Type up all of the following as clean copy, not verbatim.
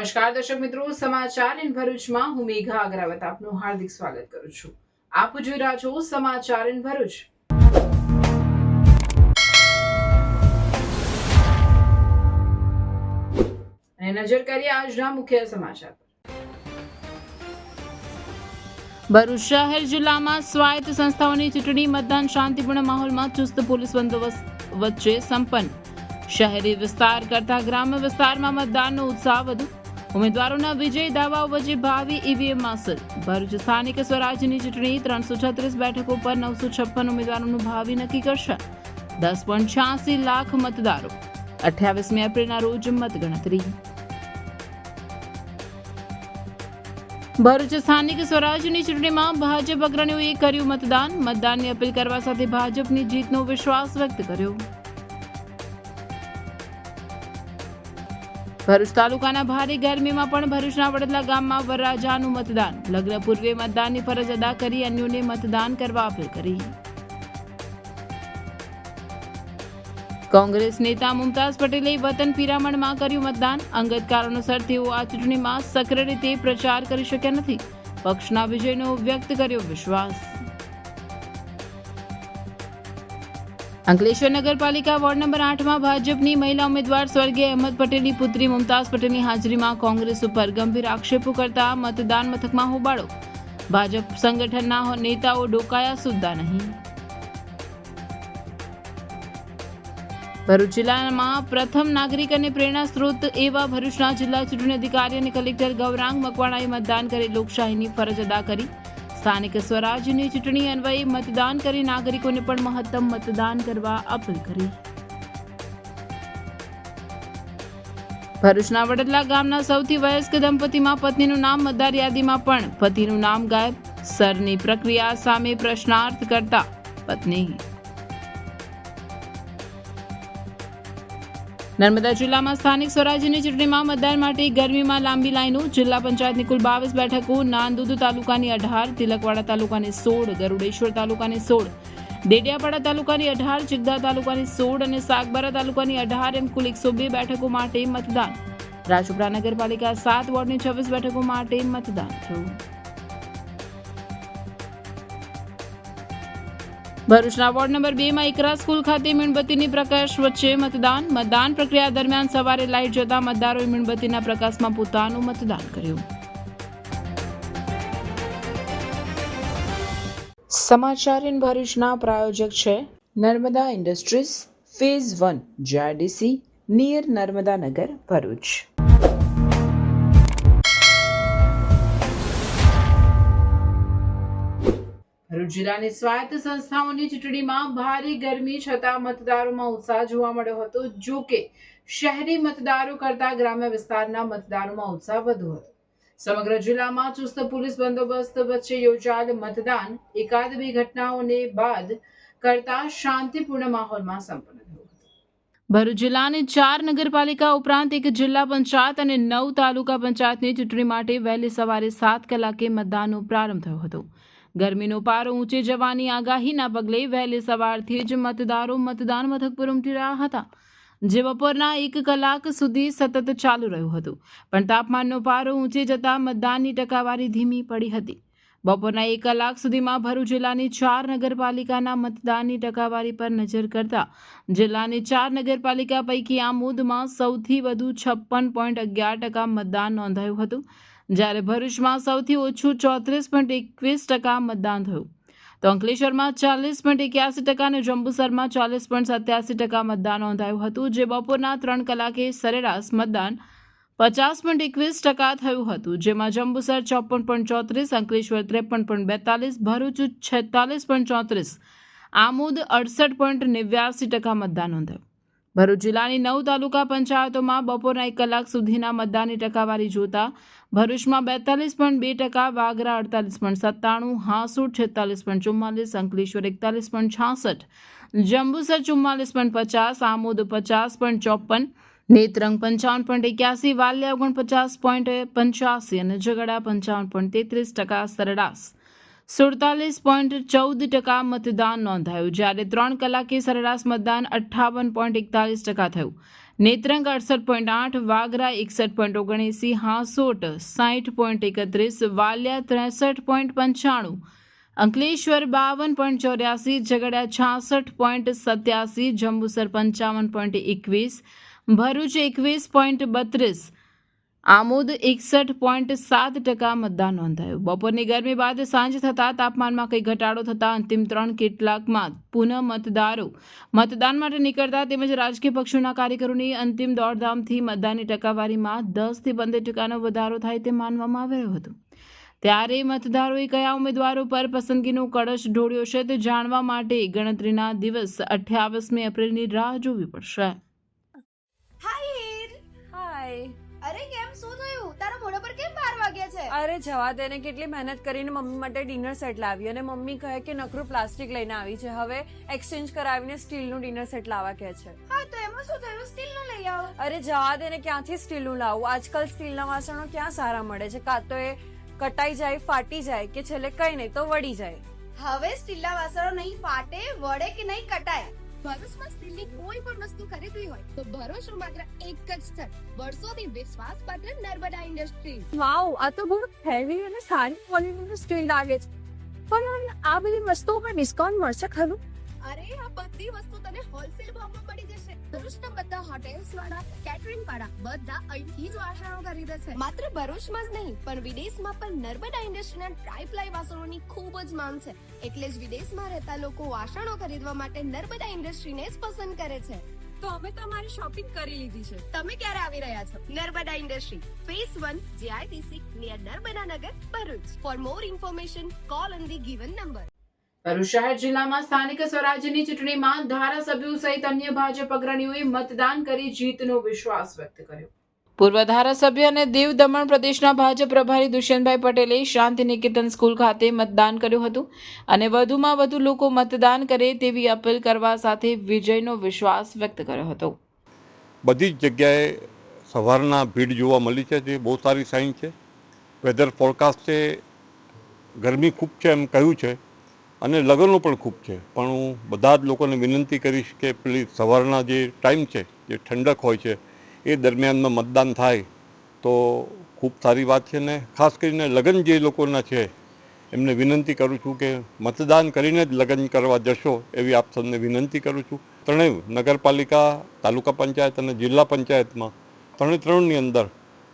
નમસ્કાર દર્શક મિત્રો, સમાચાર ઇન ભરૂચમાં હું મેઘા અગ્રવત આપનું હાર્દિક સ્વાગત કરું છું. આપ જોઈ રહ્યા છો સમાચાર ઇન ભરૂચ. અને નજર કરીએ આજના મુખ્ય સમાચાર પર. ભરૂચ શહેર જિલ્લામાં સ્વાયત્ત સંસ્થાઓની ચૂંટણી મતદાન શાંતિપૂર્ણ માહોલમાં ચુસ્ત પોલીસ બંદોબસ્ત વચ્ચે સંપન્ન. શહેરી વિસ્તાર કરતા ગ્રામ્ય વિસ્તારમાં મતદાનનો ઉત્સાહ વધુ. ઉમેદવારોના વિજય દાવાઓ વચ્ચે ભાવિ ઈવીએમ માસલ. ભરૂચ સ્થાનિક સ્વરાજ્યની ચૂંટણી 336 બેઠકો પર 956 ઉમેદવારોનું ભાવિ નક્કી કરશે. 10.86 લાખ મતદારો. 28મી એપ્રિલના રોજ મતગણતરી. ભરૂચ સ્થાનિક સ્વરાજ્યની ચૂંટણીમાં ભાજપ અગ્રણીઓએ કર્યું મતદાન. મતદાનની અપીલ કરવા સાથે ભાજપની જીતનો વિશ્વાસ વ્યક્ત કર્યો. ભરૂચ તાલુકાના ભારે ગરમીમાં પણ ભરૂચના વડદલા ગામમાં વરરાજાનું મતદાન. લગ્ન પૂર્વે મતદાનની ફરજ અદા કરી અન્યોને મતદાન કરવા અપીલ કરી. કોંગ્રેસ નેતા મુમતાઝ પટેલે વતન પિરામણમાં કર્યું મતદાન. અંગત કારણોસર તેઓ આ ચૂંટણીમાં સક્રિય રીતે પ્રચાર કરી શક્યા નથી. પક્ષના વિજયનો વ્યક્ત કર્યો વિશ્વાસ. અંકલેશ્વર નગરપાલિકા વોર્ડ નંબર 8માં ભાજપની મહિલા ઉમેદવાર સ્વર્ગીય અહેમદ પટેલની પુત્રી મુમતાઝ પટેલની હાજરીમાં કોંગ્રેસ ઉપર ગંભીર આક્ષેપો કરતા મતદાન મથકમાં હોબાળો. ભાજપ સંગઠનના નેતાઓ ડોકાયા સુદ્ધા નહીં. ભરૂચ જિલ્લામાં પ્રથમ નાગરિક અને પ્રેરણા સ્ત્રોત એવા ભરૂચના જિલ્લા ચૂંટણી અધિકારી અને કલેક્ટર ગૌરાંગ મકવાણાએ મતદાન કરી લોકશાહીની ફરજ અદા કરી. સ્થાનિક સ્વરાજ્યની ચૂંટણી અન્વયે મતદાન કરી નાગરિકોને પણ મહત્તમ મતદાન કરવા અપીલ કરી. ભરૂચના વડદલા ગામના સૌથી વયસ્ક દંપતીમાં પત્નીનું નામ મતદાર યાદીમાં પણ પતિનું નામ ગાયબ. સરની પ્રક્રિયા સામે પ્રશ્નાર્થ કરતા પત્ની. નર્મદા જિલ્લામાં સ્થાનિક સ્વરાજ્યની ચૂંટણીમાં મતદાન માટે ગરમીમાં લાંબી લાઈનો. જિલ્લા પંચાયતની કુલ 22 બેઠકો. નાંદોદ તાલુકાની 18, તિલકવાડા તાલુકાની 16, ગરુડેશ્વર તાલુકાની 16, ડેડિયાપાડા તાલુકાની 18, ચિગદા તાલુકાની 16 અને સાગબારા તાલુકાની 18 એમ કુલ 102 બેઠકો માટે મતદાન. રાજપીપળા નગરપાલિકા 7 વોર્ડની 26 બેઠકો માટે મતદાન થયું. ભરૂચના વોર્ડ નંબર 2માં ઇકરા સ્કૂલ ખાતે મીણબત્તીની પ્રકાશ વચ્ચે મતદાન. મતદાન પ્રક્રિયા દરમિયાન સવારે લાઇટ જતા મતદારોએ મીણબત્તીના પ્રકાશમાં પોતાનું મતદાન કર્યું. સમાચાર ઇન ભરૂચના પ્રાયોજક છે Narmada industries phase 1 GIDC near Narmada Nagar Bharuch. Bharuch જિલ્લાની સ્વાયત્ત સંસ્થાઓની ચૂંટણીમાં ભારે ગરમી છતાં મતદારોમાં ઉત્સાહ જોવા મળ્યો હતો. જો કે શહેરી મતદારો કરતા ગ્રામ્ય વિસ્તારના મતદારોમાં ઉત્સાહ વધુ હતો. સમગ્ર જિલ્લામાં ચુસ્ત પોલીસ બંદોબસ્ત વચ્ચે યોજાયેલ મતદાન એકાદ બે ઘટનાઓને બાદ કરતા શાંતિપૂર્ણ માહોલમાં સંપન્ન થયું. ભરૂચ જિલ્લાની 4 નગરપાલિકા ઉપરાંત એક જિલ્લા પંચાયત અને 9 તાલુકા પંચાયતની ચૂંટણી માટે વહેલી સવારે 7 કલાકે મતદાનનો પ્રારંભ થયો હતો. ગરમીનો પારો ઊંચે જવાની આગાહીના પગલે વહેલી સવારથી જ મતદારો મતદાન મથક પર ઉમટી રહ્યા હતા, જે બપોરના 1 કલાક સુધી સતત ચાલુ રહ્યું હતું. પણ તાપમાનનો પારો ઊંચે જતા મતદાનની ટકાવારી ધીમી પડી હતી. બપોરના 1 કલાક સુધીમાં ભરૂચ જિલ્લાની 4 નગરપાલિકાના મતદાનની ટકાવારી પર નજર કરતા જિલ્લાની 4 નગરપાલિકા પૈકી આમોદમાં સૌથી વધુ 56.11% મતદાન નોંધાયું હતું, જ્યારે ભરૂચમાં સૌથી ઓછું 34.21% મતદાન થયું. તો અંકલેશ્વરમાં 40.81% અને જંબુસરમાં 40.87% મતદાન નોંધાયું હતું, જે બપોરના 3 કલાકે સરેરાશ મતદાન 50.21% થયું હતું, જેમાં જંબુસર 54.34%, અંકલેશ્વર 53.42%, ભરૂચ 46.34%, આમોદ 68.89% મતદાન નોંધાયું. ભરૂચ જિલ્લાની 9 તાલુકા પંચાયતોમાં બપોરના 1 કલાક સુધીના મતદાનની ટકાવારી જોતા ભરૂચમાં 42.2%, વાગરા 48.97%, હાંસોડ 46.44%, અંકલેશ્વર 41.66%, જંબુસર 44.50%, આમોદ 50.54%, નેત્રંગ 55.81%, વાલિયા 49.85% અને ઝઘડા 55.33% સરેરાશ 47.14% મતદાન નોંધાયું, જ્યારે 3 કલાકે સરેરાશ મતદાન 58.41% થયું. નેત્રંગ 68.8, વાગરા 61.79, હાંસોટ 60.31, વાલિયા 63.95, અંકલેશ્વર 52.84, ઝઘડિયા 66.87, જંબુસર 55.21, ભરૂચ 21.32, આમોદ 61.7% મતદાન નોંધાયું. બપોરની ગરમી બાદ સાંજ થતાં તાપમાનમાં કંઈ ઘટાડો થતાં અંતિમ 3 કેટલાકમાં પુનઃ મતદારો મતદાન માટે નીકળતા તેમજ રાજકીય પક્ષોના કાર્યકરોની અંતિમ દોડધામથી મતદાનની ટકાવારીમાં 10 થી 15% વધારો થાય તેમ માનવામાં આવી રહ્યું હતું. ત્યારે મતદારોએ કયા ઉમેદવારો પર પસંદગીનો કળશ ઢોળ્યો છે તે જાણવા માટે ગણતરીના દિવસ 28 એપ્રિલની રાહ જોવી પડશે. અરે કેમ શું થયું? તારા મોઢા પર કેમ 12 વાગ્યા છે? અરે જવા દે ને, કેટલી મહેનત કરીને મમ્મી માટે ડિનર સેટ લાવી અને મમ્મી કહે કે નકરું પ્લાસ્ટિક લઈને આવી છે, હવે એક્સચેન્જ કરાવીને સ્ટીલનું ડિનર સેટ લાવવા કહે છે. હા તો એમાં શું થયું? સ્ટીલનું લઈ આવો. અરે જવા દે ને, ક્યાંથી સ્ટીલનું લાવું? આજકાલ સ્ટીલના વાસણો ક્યાં સારા મળે છે? કાં તો એ કટાઈ જાય, ફાટી જાય કે છેલ્લે કઈ નહીં તો વળી જાય. હવે સ્ટીલના વાસણો નહીં ફાટે, વળે કે નહીં કટાય. ભરૂચમાં સ્ટીલની કોઈ પણ વસ્તુ ખરીદવી હોય તો ભરૂચનું માત્ર એક જ સ્થળ, વર્ષોથી વિશ્વાસપાત્ર નર્મદા ઇન્ડસ્ટ્રીઝ. વાવ, આ તો બહુ હેવી અને સારી ક્વોલિટીનું સ્ટીલ લાગે છે. પણ આ બધી વસ્તુઓ પર ડિસ્કાઉન્ટ મળશે ખરું? અરે આ બધી વસ્તુ તને હોલસેલ ભાવમાં મળી જશે. ભરૂચના બધા હોટેલ્સ વાળા, કેટરિંગ વાળા બધા અહીંથી જ વાસણો ખરીદે છે. માત્ર ભરૂચમાં જ નહીં પણ વિદેશમાં પણ નર્મદા ઇન્ડસ્ટ્રીના ટ્રાય-પ્લાય વાસણોની ખૂબ જ માંગ છે. એટલે જ વિદેશમાં રહેતા લોકો વાસણો ખરીદવા માટે નર્મદા ઇન્ડસ્ટ્રીને જ પસંદ કરે છે. તો અમે તમારી શોપિંગ કરી લીધી છે. તમે ક્યારે આવી રહ્યા છો? Narmada industry, phase 1, GITC, near Narmada Nagar, Bharuch. For more information call on the given number. Bharuch શહેર જિલ્લામાં સ્થાનિક સ્વરાજ્યની ચૂંટણીમાં ધારાસભ્યો સહિત અન્ય ભાજપ અગ્રણીઓએ મતદાન કરી જીતનો વિશ્વાસ વ્યક્ત કર્યો. પૂર્વ ધારાસભ્ય અને દીવ દમણ પ્રદેશના ભાજપ પ્રભારી દુષ્યંતભાઈ પટેલે શાંતિ નિકેતન સ્કૂલ ખાતે મતદાન કર્યું હતું અને વધુમાં વધુ લોકો મતદાન કરે તેવી અપીલ કરવા સાથે વિજયનો વિશ્વાસ વ્યક્ત કર્યો હતો. બધી જ જગ્યાએ સવારના ભીડ જોવા મળી છે, જે બહુ સારી સાઇન છે. વેધર ફોરકાસ્ટે ગરમી ખૂબ છે એમ કહ્યું છે અને લગ્નો પણ ખૂબ છે, પણ હું બધા જ લોકોને વિનંતી કરીશ કે પેલી સવારના જે ટાઈમ છે, જે ઠંડક હોય છે, એ દરમિયાનમાં મતદાન થાય તો ખૂબ સારી વાત છે. ને ખાસ કરીને લગ્ન જે લોકોના છે એમને વિનંતી કરું છું કે મતદાન કરીને જ લગ્ન કરવા જશો એવી આપ સૌને વિનંતી કરું છું. ત્રણેય નગરપાલિકા, તાલુકા પંચાયત અને જિલ્લા પંચાયતમાં ત્રણની અંદર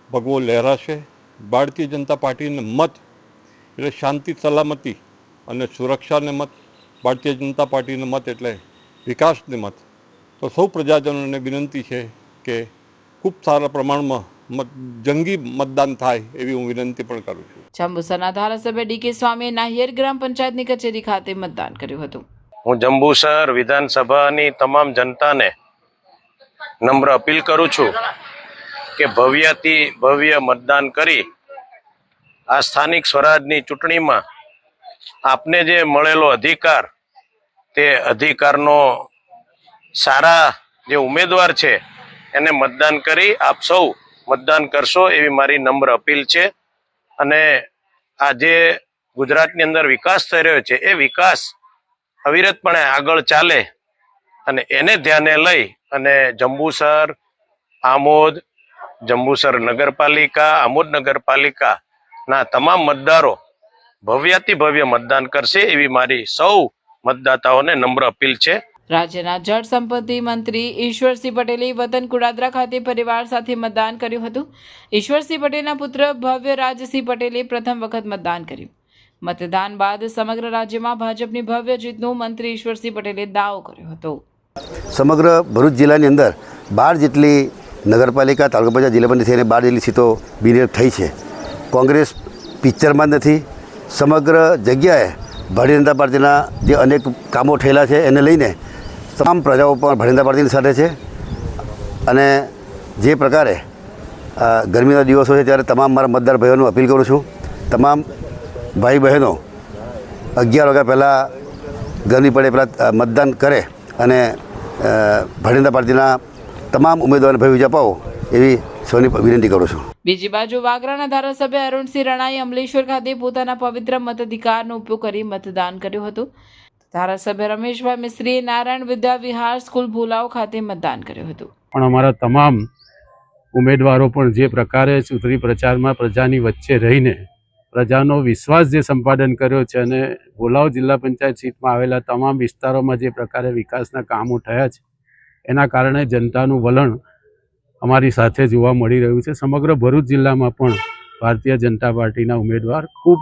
ભગવો લહેરાશે. ભારતીય જનતા પાર્ટીને મત એટલે શાંતિ, સલામતી અને સુરક્ષાને મત. ભારતીય જનતા પાર્ટીને મત એટલે વિકાસને મત. તો સૌ પ્રજાજનોને વિનંતી છે કે ખૂબ સારા પ્રમાણમાં જંગી મતદાન થાય એવી હું વિનંતી પણ કરું છું. જંબુસરના ધારાસભ્ય ડીકે સ્વામીએ નાહિયર ગ્રામ પંચાયતની કચેરી ખાતે મતદાન કર્યું હતું. હું જંબુસર વિધાનસભાની તમામ જનતાને નમ્ર અપીલ કરું છું કે ભવ્યથી ભવ્ય મતદાન કરી આ સ્થાનિક સ્વરાજની ચૂંટણીમાં આપને જે મળેલો અધિકાર, તે અધિકારનો સારા જે ઉમેદવાર છે એને મતદાન કરી આપ સૌ મતદાન કરશો એવી મારી નમ્ર અપીલ છે. અને આ જે ગુજરાતની અંદર વિકાસ થઈ રહ્યો છે એ વિકાસ અવિરતપણે આગળ ચાલે અને એને ધ્યાને લઈ અને જંબુસર, આમોદ, જંબુસર નગરપાલિકા, આમોદ નગરપાલિકાના તમામ મતદારો ભવ્યથી ભવ્ય મતદાન કરશે એવી મારી સૌ મતદાતાઓને નમ્ર અપીલ છે. રાજ્યના જળ સંપત્તિ મંત્રી ઈશ્વરસિંહ પટેલે વતન કુડાદરા ખાતે પરિવાર સાથે મતદાન કર્યું હતું. ઈશ્વરસિંહ પટેલના પુત્ર ભવ્ય રાજસિંહ પટેલે પ્રથમ વખત મતદાન કર્યું. મતદાન બાદ સમગ્ર રાજ્યમાં ભાજપની ભવ્ય જીતનો મંત્રી ઈશ્વરસિંહ પટેલે દાવો કર્યો હતો. સમગ્ર ભરૂચ જિલ્લાની અંદર 12 જેટલી નગરપાલિકા, તાલુકા પંચાયત, જિલ્લા પંચાયત થઈને 12 જેટલી સીટો બિનહરીફ થઈ છે. કોંગ્રેસ પિક્ચરમાં નથી. સમગ્ર જગ્યાએ ભારતીય જનતા પાર્ટીના જે અનેક કામો થયેલા છે એને લઈને તમામ પ્રજાઓ પણ ભારતીય જનતા પાર્ટીની સાથે છે. અને જે પ્રકારે ગરમીના દિવસો છે ત્યારે તમામ મારા મતદાર ભાઈઓને અપીલ કરું છું, તમામ ભાઈ બહેનો 11 વાગ્યા પહેલાં ગરમી પડે પહેલાં મતદાન કરે અને ભારતીય જનતા પાર્ટીના તમામ ઉમેદવારોને ભવ્ય વિજય અપાવો એવી સૌની વિનંતી કરું છું. બીજી બાજુ વાગરાના ધારાસભ્ય અરુણસિંહ રાણાએ અમલેશ્વર ખાતે પોતાના પવિત્ર મતાધિકારનો ઉપયોગ કરી મતદાન કર્યું હતું. ધારાસભ્ય રમેશભાઈ મિસ્ત્રીએ નારાયણ વિદ્યા વિહાર સ્કૂલ ભુલાવ ખાતે મતદાન કર્યું હતું. પણ અમારા તમામ ઉમેદવારો પણ જે પ્રકારે ચૂંટણી પ્રચારમાં પ્રજાની વચ્ચે રહીને પ્રજાનો વિશ્વાસ જે સંપાદન કર્યો છે અને ભોલાવ જિલ્લા પંચાયત સીટમાં આવેલા તમામ વિસ્તારોમાં જે પ્રકારે વિકાસના કામો થયા છે એના કારણે જનતાનું વલણ અમારી સાથે જોવા મળી રહ્યું છે. સમગ્ર ભરૂચ જિલ્લામાં પણ ભારતીય જનતા પાર્ટીના ઉમેદવાર ખૂબ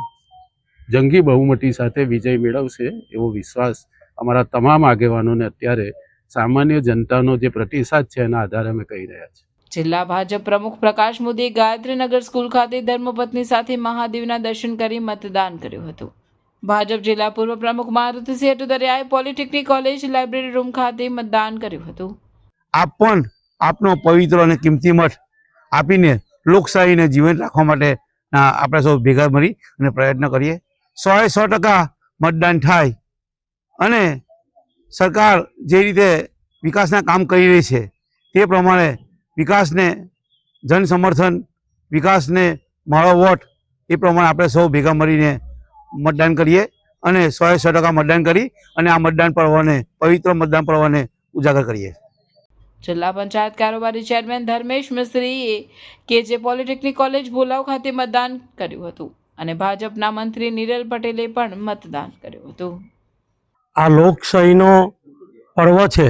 જંગી બહુમતી સાથે વિજય મેળવશે એવો વિશ્વાસ અમારા તમામ આગેવાનોને અત્યારે સામાન્ય જનતાનો જે પ્રતિસાદ છે એના આધારે અમે કહી રહ્યા છીએ. જિલ્લા ભાજપ પ્રમુખ પ્રકાશ મોદીએ ગાયત્રીનગર સ્કૂલ ખાતે ધર્મપત્ની સાથે મહાદેવના દર્શન કરી મતદાન કર્યું હતું. ભાજપ જિલ્લા પૂર્વ પ્રમુખ મારુતિસિંહ અટુદરિયાએ પોલિટેકનિક કોલેજ લાઇબ્રેરી રૂમ ખાતે મતદાન કર્યું હતું. આપ પણ આપનો પવિત્ર અને કિંમતી મત આપીને લોકશાહીને જીવંત રાખવા માટે આપણે સૌ ભેગા મળી અને પ્રયત્ન કરીએ. 100% મતદાન થાય અને સરકાર જે રીતે વિકાસના કામ કરી રહી છે તે પ્રમાણે વિકાસને જન સમર્થન, વિકાસને મારો વોટ એ પ્રમાણે આપણે સૌ ભેગા મળીને મતદાન કરીએ અને 100% મતદાન કરી અને આ મતદાન પર્વને, પવિત્ર મતદાન પર્વને ઉજાગર કરીએ. જિલ્લા પંચાયત કારોબારી ચેરમેન ધર્મેશ મિસ્ત્રીએ કે જે પોલિટેકનિક કોલેજ ભોલાવ ખાતે મતદાન કર્યું હતું અને ભાજપના મંત્રી નિરલ પટેલે પણ મતદાન કર્યું હતું. આ લોકશાહીનો પર્વ છે,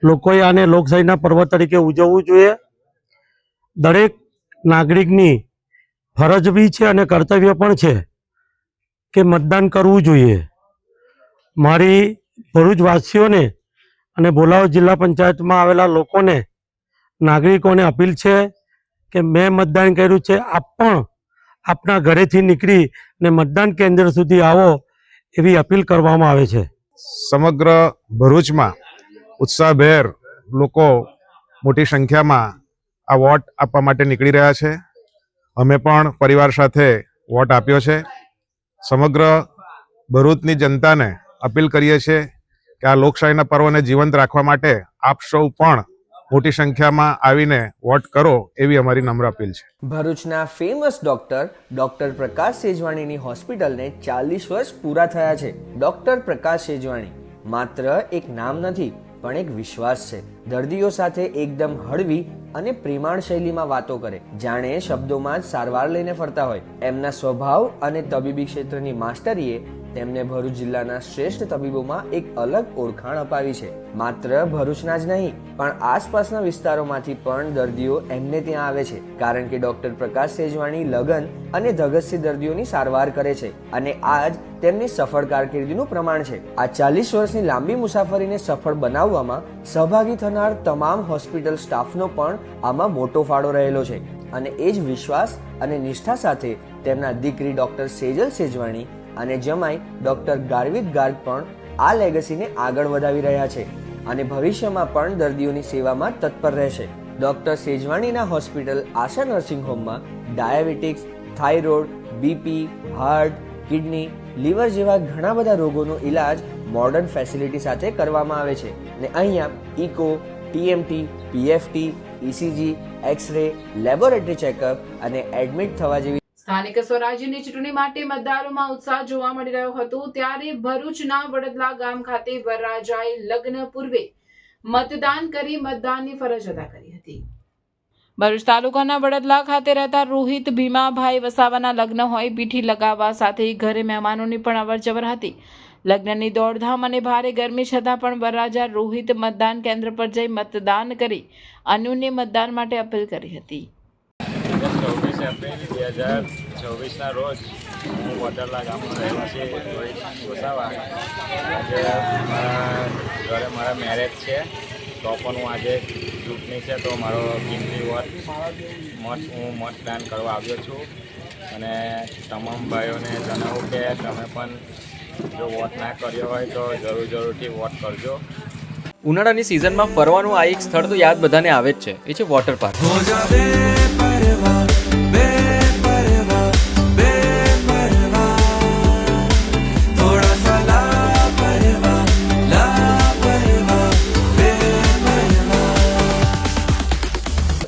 લોકોએ આને લોકશાહીના પર્વ તરીકે ઉજવવું જોઈએ. દરેક નાગરિકની ફરજ બી છે અને કર્તવ્ય પણ છે કે મતદાન કરવું જોઈએ. મારી ભરૂચવાસીઓને અને ભોલાવ જિલ્લા પંચાયતમાં આવેલા લોકોને, નાગરિકોને અપીલ છે કે મેં મતદાન કર્યું છે, આપ પણ આપના ઘરેથી નીકળી ને મતદાન કેન્દ્ર સુધી આવો એવી અપીલ કરવામાં આવે છે. સમગ્ર ભરૂચમાં ઉત્સાહભેર લોકો મોટી સંખ્યામાં આ વોટ આપવા માટે નીકળી રહ્યા છે. અમે પણ પરિવાર સાથે વોટ આપ્યો છે. સમગ્ર ભરૂચની જનતાને અપીલ કરીએ છીએ કે આ લોકશાહીના પર્વને જીવંત રાખવા માટે આપ સૌ પણ મોટી સંખ્યામાં આવીને વોટ કરો એવી અમારી નમ્ર અપીલ છે. ભરૂચના ફેમસ ડોક્ટર પ્રકાશ સેજવાણીની હોસ્પિટલને 40 વર્ષ પૂરા થયા છે. ડોક્ટર પ્રકાશ સેજવાણી માત્ર એક નામ નથી પણ એક વિશ્વાસ છે. દર્દીઓ સાથે એકદમ હળવી અને પ્રેમાળ શૈલીમાં વાતો કરે, જાણે શબ્દોમાં જ સારવાર લઈને ફરતા હોય. એમના સ્વભાવ અને તબીબી ક્ષેત્રની માસ્ટરીએ તેમને ભરૂચ જિલ્લાના શ્રેષ્ઠ તબીબોમાં એક અલગ ઓળખાણ અપાવી છે. માત્ર ભરૂચના જ નહીં પણ આસપાસના વિસ્તારોમાંથી પણ દર્દીઓ એમને ત્યાં આવે છે, કારણ કે ડોક્ટર પ્રકાશ સેજવાણી લગન અને ધગસથી દર્દીઓની સારવાર કરે છે અને આ જ તેમની સફળ કારકિર્દીનું પ્રમાણ છે. આ 40 વર્ષની લાંબી મુસાફરીને સફળ બનાવવામાં સહભાગી થનાર તમામ હોસ્પિટલ સ્ટાફનો પણ આમાં મોટો ફાળો રહેલો છે અને એ જ વિશ્વાસ અને નિષ્ઠા સાથે તેમના દીકરી ડોક્ટર સેજલ સેજવાણી અને જમાઈ ડોક્ટર ગાર્વિક ગાર્ગ પણ આ લેગસીને આગળ વધાવી રહ્યા છે અને ભવિષ્યમાં પણ દર્દીઓની સેવામાં તત્પર રહેશે. ડોક્ટર સેજવાણીના હોસ્પિટલ આશા નર્સિંગ હોમમાં diabetics, thyroid, BP, heart, kidney, liver જેવા ઘણા બધા રોગોનો ઇલાજ મોડર્ન ફેસિલિટી સાથે કરવામાં આવે છે અને અહીંયા echo, TMT, PFT, ECG, x ray, laboratory checkup અને એડમિટ થવા જેવી સ્થાનિક સ્વરાજ્યની ચૂંટણી માટે મતદારોમાં ઉત્સાહ જોવા મળી રહ્યો હતો. ત્યારે ભરૂચના વડદલા ગામ ખાતે વરરાજાએ લગ્ન પૂર્વે મતદાન કરી મતદાનની ફરજ અદા કરી હતી. ભરૂચ તાલુકાના વડદલા ખાતે રહેતા રોહિત ભીમાભાઈ વસાવાના લગ્ન હોય, પીઠી લગાવવા સાથે ઘરે મહેમાનોની પણ અવરજવર હતી. લગ્નની દોડધામ અને ભારે ગરમી છતાં પણ વરરાજા રોહિત મતદાન કેન્દ્ર પર જઈ મતદાન કરી અન્યોને મતદાન માટે અપીલ કરી હતી. 24 એપ્રિલ 2024ના રોજ હું વડદલા ગામનો રહેવાસી રોહિત વસાવા આજે મારા ઘરે મારા મેરેજ છે, તો પણ હું આજે ચૂંટણી છે તો મારો કિંમતી વોટ હું મતદાન કરવા આવ્યો છું અને તમામ ભાઈઓને જણાવું કે તમે પણ જો વોટ ના કર્યો હોય તો જરૂરથી વોટ કરજો. ઉનાળાની સિઝનમાં ફરવાનું આ એક સ્થળ તો યાદ બધાને આવે જ છે, એ છે water park.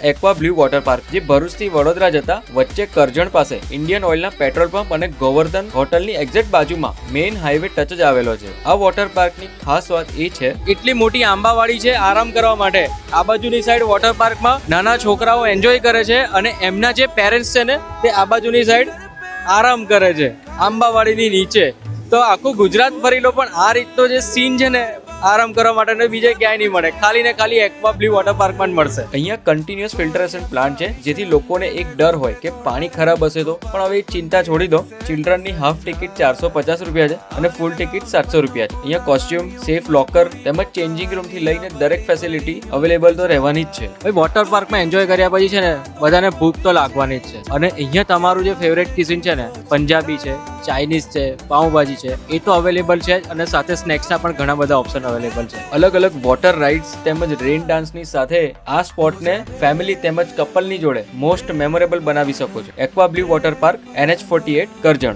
Aqua blue water park, જે ભરૂચથી વડોદરા જતા વચ્ચે કરજણ પાસે ઇન્ડિયન ઓઇલના પેટ્રોલ પંપ અને ગોવર્ધન હોટલની એક્ઝેક્ટ બાજુમાં મેઇન હાઈવે ટચ જ આવેલો છે. આ વોટર પાર્કની ખાસ વાત એ છે, એટલી મોટી આંબાવાડી છે આરામ કરવા માટે. આ બાજુની સાઈડ વોટર પાર્કમાં નાના છોકરાઓ એન્જોય કરે છે અને એમના જે પેરેન્ટ્સ છે ને તે આ બાજુની સાઈડ આરામ કરે છે આંબાવાડીની નીચે. તો આખું ગુજરાત ફરી લો પણ આ રીતનો જે સીન છે ને આરામ કરવા માટે બીજે ક્યાંય નહીં મળે, ખાલી ને ખાલી એક્વા બ્લુ વોટર પાર્કમાં જ મળશે. અહીંયા કન્ટિન્યુઅસ ફિલ્ટરેશન પ્લાન્ટ છે, જેથી લોકોને એક ડર હોય કે પાણી ખરાબ હશે તો, પણ હવે ચિંતા છોડી દો. ચિલ્ડ્રનની હાફ ટિકિટ 450 રૂપિયા છે અને ફૂલ ટિકિટ 700 રૂપિયા છે. અહીંયા કોસ્ટ્યુમ, સેફ લોકર તેમજ ચેન્જિંગ રૂમ થી લઈને દરેક ફેસિલિટી અવેલેબલ તો રહેવાની જ છે. હવે વોટર પાર્કમાં એન્જોય કર્યા પછી છે ને બધાને ભૂખ તો લાગવાની જ છે. અને અહીંયા તમારું જે ફેવરેટ કિચન છે ને, પંજાબી છે, ચાઇનીઝ છે, પાઉંભાજી છે, એ તો અવેલેબલ છે જ અને સાથે સ્નેક્સના પણ ઘણા બધા ઓપ્શન અવેલેબલ છે. અલગ અલગ વોટર રાઇડ્સ તેમજ રેન ડાન્સની સાથે આ સ્પોટને ફેમિલી તેમજ કપલની જોડે મોસ્ટ મેમોરેબલ બનાવી શકો છો. Aqua blue water park, NH48, Karjan.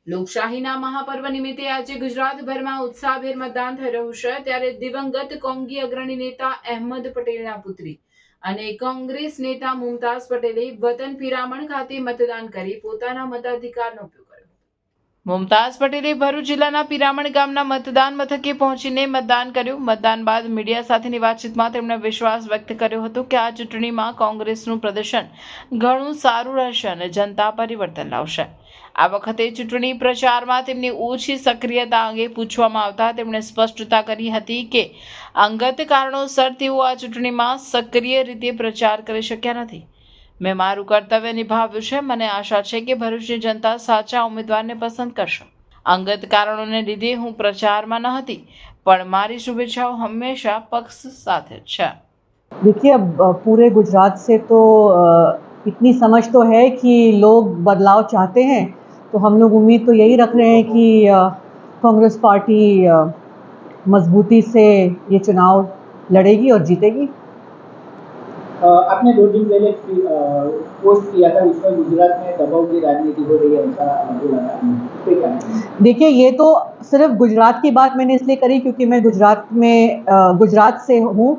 લોકશાહીના મહાપર્વ નિમિત્તે આજે ગુજરાતભરમાં ઉત્સાહભેર મતદાન થઈ રહ્યું છે. ત્યારે દિવંગત કોંગી અગ્રણી નેતા અહેમદ પટેલના પુત્રી અને કોંગ્રેસ નેતા મુમતાઝ પટેલે વતન પિરામણ ખાતે મતદાન કરી પોતાના મતાધિકારનો ઉપયોગ કર્યો. મુમતાઝ પટેલે ભરૂચ જિલ્લાના પિરામણ ગામના મતદાન મથકે પહોંચીને મતદાન કર્યું. મતદાન બાદ મીડિયા સાથેની વાતચીતમાં તેમણે વિશ્વાસ વ્યક્ત કર્યો હતો કે આ ચૂંટણીમાં કોંગ્રેસનું પ્રદર્શન ઘણું સારું રહેશે અને જનતા પરિવર્તન લાવશે. આ વખતે ચૂંટણી પ્રચારમાં તેમની ઓછી સક્રિયતા અંગે પૂછવામાં આવતા તેમણે સ્પષ્ટતા કરી હતી કે અંગત કારણોસર તેઓ આ ચૂંટણીમાં સક્રિય રીતે પ્રચાર કરી શક્યા નથી. મેં મારું કર્તવ્ય નિભાવ્યું છે. મને આશા છે કે ભરૂચની જનતા સાચા ઉમેદવારને પસંદ કરશે. અંગત કારણોને લીધે હું પ્રચારમાં ન હતી, પણ મારી શુભેચ્છાઓ હંમેશા પક્ષ સાથે જ છે. देखिए, अब पूरे गुजरात से तो इतनी समझ तो है कि लोग बदलाव चाहते हैं, तो हम लोग उम्मीद तो यही रख रहे हैं कि कांग्रेस पार्टी मजबूती से ये चुनाव लड़ेगी और जीतेगी. आपने 2 दिन पहले पोस्ट किया था, उसमें गुजरात में दबाव की राजनीति हो रही है ऐसा बोला था. देखिए, ये तो सिर्फ गुजरात की बात मैंने इसलिए करी क्योंकि मैं गुजरात से हूँ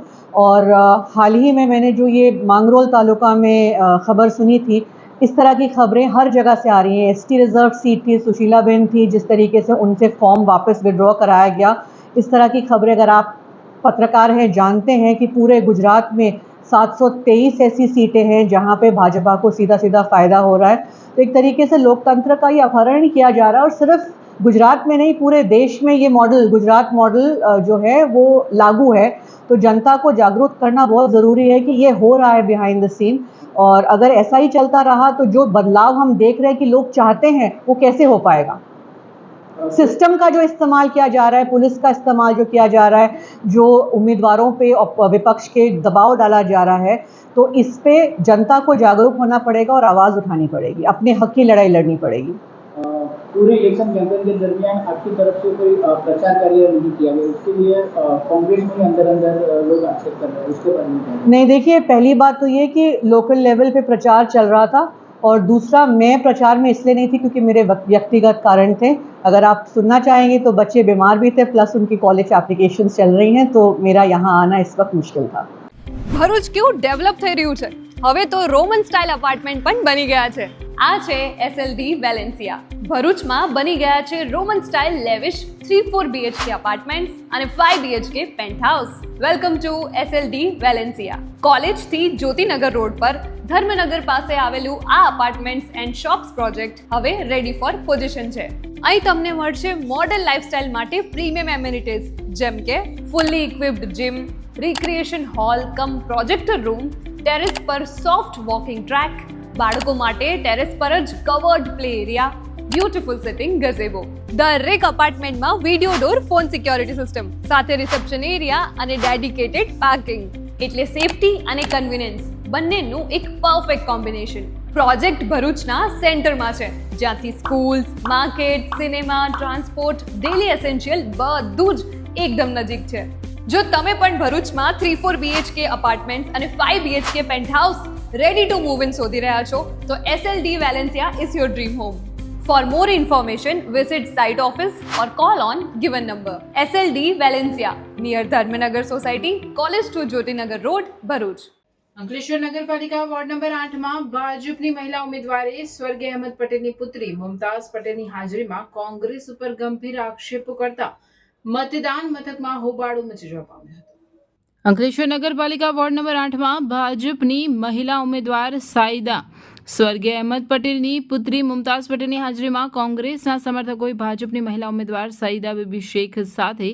और हाल ही में मैंने जो ये मांगरोल तालुका में खबर सुनी थी, इस तरह की खबरें हर जगह से आ रही हैं. ST रिजर्व सीट थी, सुशीलाबेन थी, जिस तरीके से उनसे फॉर्म वापस विड्रॉ कराया गया, इस तरह की खबरें अगर आप पत्रकार हैं जानते हैं कि पूरे गुजरात में 723 ऐसी सीटें हैं जहां पे भाजपा को सीधा सीधा फ़ायदा हो रहा है. तो एक तरीके से लोकतंत्र का ये अपहरण किया जा रहा है और सिर्फ गुजरात में नहीं, पूरे देश में ये मॉडल, गुजरात मॉडल जो है वो लागू है. तो जनता को जागरूक करना बहुत ज़रूरी है कि ये हो रहा है बिहाइंड द सीन, और अगर ऐसा ही चलता रहा तो जो बदलाव हम देख रहे हैं कि लोग चाहते हैं वो कैसे हो पाएगा. सिस्टम का जो इस्तेमाल किया जा रहा है, पुलिस का इस्तेमाल जो किया जा रहा है, जो उम्मीदवारों पे विपक्ष के दबाव डाला जा रहा है, तो इस पे जनता को जागरूक होना पड़ेगा और आवाज़ उठानी पड़ेगी, अपने हक की लड़ाई लड़नी पड़ेगी. पूरे इलेक्शन कैंपेन के दरमियान आपकी तरफ से कोई प्रचार कार्य नहीं किया गया, उसके लिए कांग्रेस में अंदर लोग आक्षेप कर रहे हैं, उसके बारे में? नहीं, देखिए, पहली बात तो ये कि लोकल लेवल पे प्रचार चल रहा था, और दूसरा मैं प्रचार में इसलिए नहीं थी क्योंकि मेरे व्यक्तिगत कारण थे. अगर आप सुनना चाहेंगे तो बच्चे बीमार भी थे, प्लस उनकी कॉलेज एप्लीकेशंस चल रही हैं, तो मेरा यहाँ आना इस वक्त मुश्किल था. ભરૂચ કેવું ડેવલપ થઈ રહ્યું છે. હવે તો રોમન સ્ટાઇલ અપાર્ટમેન્ટ પણ બની ગયા છે. આ છે SLD વેલેન્સિયા. ભરૂચમાં બની ગયા છે Roman style lavish 3-4 BHK apartments અને 5 BHK penthouse. Welcome to SLD Valencia. કોલેજથી જ્યોતિનગર રોડ પર ધર્મનગર પાસે આવેલું આ અપાર્ટમેન્ટ્સ એન્ડ શોપ્સ પ્રોજેક્ટ હવે રેડી ફોર પોઝિશન છે. અહીં તમને મળશે મોડર્ન લાઇફસ્ટાઇલ માટે પ્રીમિયમ એમ્યુનિટીઝ જેમ કે fully equipped gym, recreation hall cum projector room, terrace પર સોફ્ટ વોકિંગ ટ્રેક, બાળકો માટે ટેરેસ પર જ covered play area, beautiful sitting gazebo. દરેક અપાર્ટમેન્ટમાં video door phone security system સાથે રિસેપ્શન એરિયા અને ડેડિકેટેડ પાર્કિંગ, એટલે સેફટી અને કન્વીનિયન્સ બંનેનું એક પરફેક્ટ કોમ્બિનેશન. પ્રોજેક્ટ ભરૂચના સેન્ટરમાં છે, જ્યાંથી schools, market, cinema, transport, daily essential બધું જ એકદમ નજીક છે. જો તમે પણ ભરૂચમાં 3-4 BHK અપાર્ટમેન્ટ્સ અને 5 BHK penthouse ready to move in શોધી રહ્યા છો તો SLD Valencia is your dream home. For more information, visit site office or call on given number. SLD Valencia, near Dharmanagar Society, College to Jyotinagar Road, Bharuch. Ankleshwar નગરપાલિકા ward number 8માં ભાજપની મહિલા ઉમેદવારે સ્વર્ગીય અહેમદ પટેલની પુત્રી મુમતાઝ પટેલની હાજરીમાં કોંગ્રેસ ઉપર ગંભીર આક્ષેપો કરતા મતદાન મથકમાં હોબાળો મચી જવા પામ્યો હતો. અંકલેશ્વર નગરપાલિકા વોર્ડ નંબર 8માં ભાજપની મહિલા ઉમેદવાર સાઈદા સ્વર્ગીય અહેમદ પટેલની પુત્રી મુમતાઝ પટેલની હાજરીમાં કોંગ્રેસના સમર્થકોએ ભાજપની મહિલા ઉમેદવાર સઈદા બીબી શેખ સાથે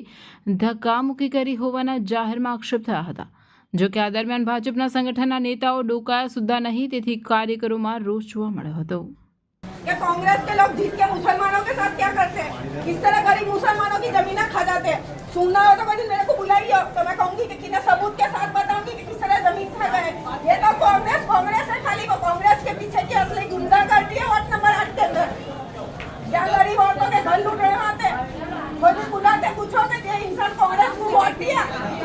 ધક્કામુક્કી કરી હોવાના જાહેરમાં આક્ષેપ થયા હતા. જો કે આ દરમિયાન ભાજપના સંગઠનના નેતાઓ ડોકાયા સુદ્धा नहीं, તેથી કાર્યકરોમાં રોષ જોવા મળ્યો હતો. कि कांग्रेस के लोग जीत के मुसलमानों के साथ क्या करते हैं, किस तरह गरीब मुसलमानों की जमीनें खा जाते हैं. सुनना हो तो कोई मेरे को बुलाइए, तो मैं कहूंगी कि कितने सबूत के साथ बताऊंगी कि किस तरह जमीन खा गए. ये तो कांग्रेस है, खाली वो कांग्रेस के पीछे की असली गुंडागर्दी है. वार्ड नंबर 8 के अंदर क्या गरीब औरतों के घर लूट रहे आते, कोई भी बुलाते पूछो कि ये इंसान कांग्रेस को वोट दिया,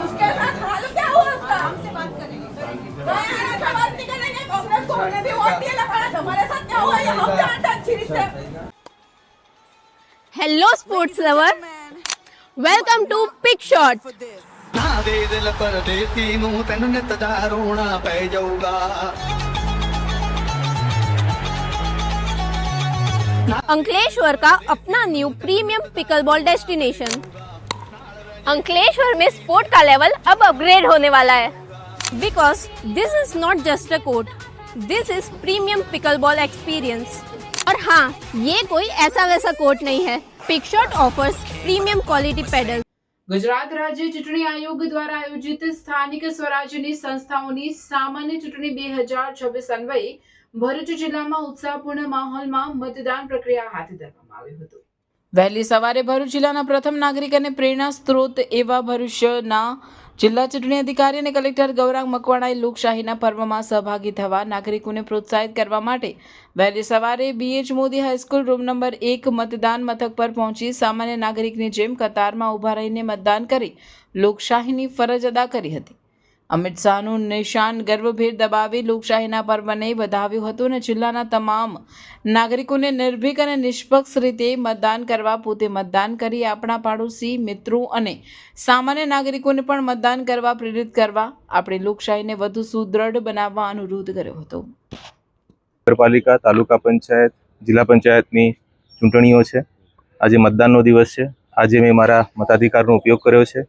उसके साथ हाल क्या हुआ उसका. हमसे बात करेंगे, बात नहीं करेंगे. कांग्रेस को हमने भी वोट दिया, लेकिन हमारे साथ क्या हुआ ये हम जानते अच्छी रीत से. Hello sports lover, welcome to Pick Shot. Ankleshwar का अपना new premium pickleball destination. Ankleshwar में स्पोर्ट का लेवल अब अपग्रेड होने वाला है, because this is not just a court, this is premium pickleball experience. और हाँ, ये कोई ऐसा वैसा कोर्ट नहीं है. Pick Shot offers premium quality paddle. Gujarat રાજ્ય ચૂંટણી આયોગ દ્વારા આયોજિત સ્થાનિક સ્વરાજ્યની સંસ્થાઓની સામાન્ય ચૂંટણી 2026 અન્વયે ભરૂચ જિલ્લામાં ઉત્સાહપૂર્ણ માહોલમાં મતદાન પ્રક્રિયા હાથ ધરવામાં આવ્યું હતું. વહેલી સવારે ભરૂચ જિલ્લાના પ્રથમ નાગરિક અને પ્રેરણા સ્ત્રોત એવા ભરૂચના જિલ્લા ચૂંટણી અધિકારી અને કલેક્ટર ગૌરાંગ મકવાણાએ લોકશાહીના પર્વમાં સહભાગી થવા નાગરિકોને પ્રોત્સાહિત કરવા માટે વહેલી સવારે BH Modi high school room number 1 મતદાન મથક પર પહોંચી સામાન્ય નાગરિકની જેમ કતારમાં ઊભા રહીને મતદાન કરી લોકશાહીની ફરજ અદા કરી હતી. અમિત શાહનું નિશાન ગર્વભેર દબાવી લોકશાહીના પર્વને વધાવ્યું હતું અને જિલ્લાના તમામ નાગરિકોને નિર્ભીક અને નિષ્પક્ષ રીતે મતદાન કરવા, પોતે મતદાન કરી આપણા પાડોશી મિત્રો અને સામાન્ય નાગરિકોને પણ મતદાન કરવા પ્રેરિત કરવા, આપણી લોકશાહીને વધુ સુદૃઢ બનાવવા અનુરોધ કર્યો હતો. નગરપાલિકા, તાલુકા પંચાયત, જિલ્લા પંચાયતની ચૂંટણીઓ છે. આજે મતદાનનો દિવસ છે. આજે મેં મારા મતાધિકારનો ઉપયોગ કર્યો છે.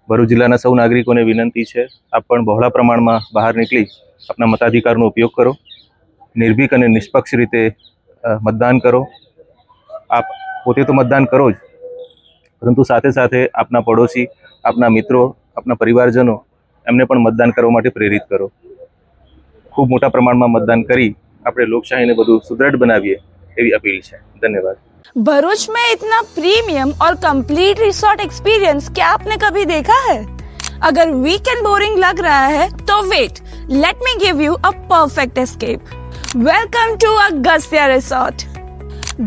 ભરૂચ જિલ્લાના સૌ નાગરિકોને વિનંતી છે, આપ પણ બહોળા પ્રમાણમાં બહાર નીકળી આપના મતાધિકારનો ઉપયોગ કરો, નિર્ભીક અને નિષ્પક્ષ રીતે મતદાન કરો. આપ પોતે તો મતદાન કરો જ, પરંતુ સાથે સાથે આપના પડોશી, આપના મિત્રો, આપના પરિવારજનો એમને પણ મતદાન કરવા માટે પ્રેરિત કરો. ખૂબ મોટા પ્રમાણમાં મતદાન કરી આપણે લોકશાહીને વધુ સુદૃઢ બનાવીએ એવી અપીલ છે. ધન્યવાદ. भरूच में इतना प्रीमियम और कंप्लीट रिसोर्ट एक्सपीरियंस क्या आपने कभी देखा है? अगर वीकेंड बोरिंग लग रहा है तो wait, let me give you a perfect escape. Welcome to Agastya resort.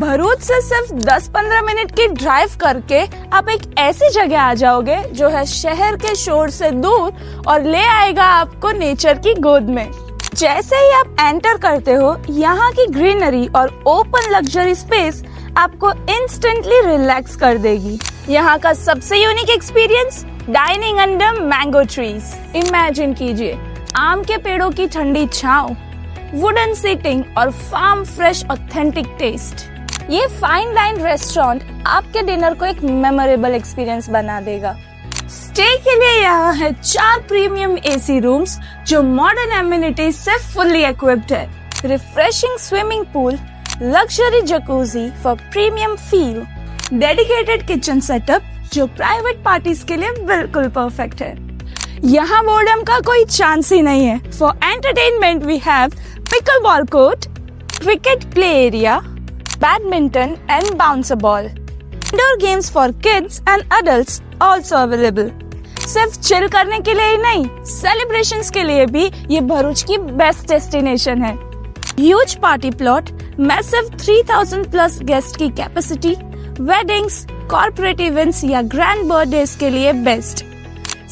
Bharuch से सिर्फ 10-15 मिनट की ड्राइव करके आप एक ऐसी जगह आ जाओगे जो है शहर के शोर से दूर और ले आएगा आपको नेचर की गोद में. जैसे ही आप एंटर करते हो, यहाँ की ग्रीनरी और ओपन लग्जरी स्पेस आपको इंस्टेंटली रिलैक्स कर देगी. यहाँ का सबसे unique experience, dining under mango trees. Imagine कीजिए आम के पेड़ों की ठंडी छांव, वुडन सीटिंग और फार्म फ्रेश ऑथेंटिक टेस्ट. ये फाइन डाइन रेस्टोरेंट आपके डिनर को एक मेमोरेबल एक्सपीरियंस बना देगा. स्टे के लिए यहाँ है 4 प्रीमियम AC रूम्स जो मॉडर्न एमिनिटीज से फुल्ली इक्विप्ड है. Refreshing swimming pool, luxury jacuzzi for premium feel, dedicated kitchen setup जो प्राइवेट पार्टीज के लिए बिल्कुल परफेक्ट है. यहाँ बोर्डम का कोई चांस ही नहीं है. For entertainment we have pickleball court, cricket play area, badminton and bouncer ball, indoor games for kids and adults also available. सिर्फ चिल करने के लिए ही नहीं, सेलिब्रेशंस के लिए भी ये भरूच की बेस्ट डेस्टिनेशन है. Huge party plot, massive 3000 plus guest की कैपेसिटी, वेडिंग्स, कॉर्पोरेट इवेंट्स या ग्रैंड बर्थडेज के लिए best.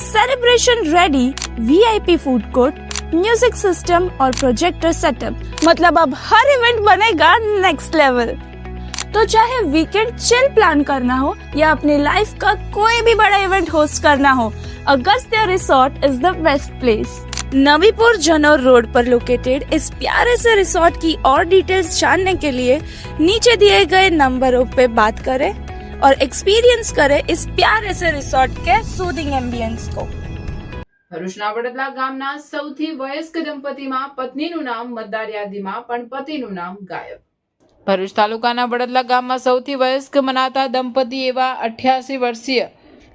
Celebration ready VIP food court, music system और प्रोजेक्टर सेटअप. मतलब अब हर इवेंट बनेगा नेक्स्ट लेवल. तो चाहे वीकेंड चिल प्लान करना हो या अपनी लाइफ का कोई भी बड़ा इवेंट होस्ट करना हो, Agastya resort is the best place. Navipur Janaur road पर लोकेटेड इस प्यारे से रिसोर्ट की और डिटेल्स जानने के लिए नीचे दिए गए नंबरों पे बात करें और एक्सपीरियंस करें इस प्यारे से रिसोर्ट के सूदिंग एम्बियंस को। ભરૂચના વડદલા ગામના સૌથી વયસ્ક દંપતીમાં પત્નીનું નામ મતદાર યાદીમાં પણ પતિનું નામ ગાયબ। ભરૂચ તાલુકાના વડદલા ગામમાં સૌથી વયસ્ક મનાતા દંપતી એવા 88 વર્ષીય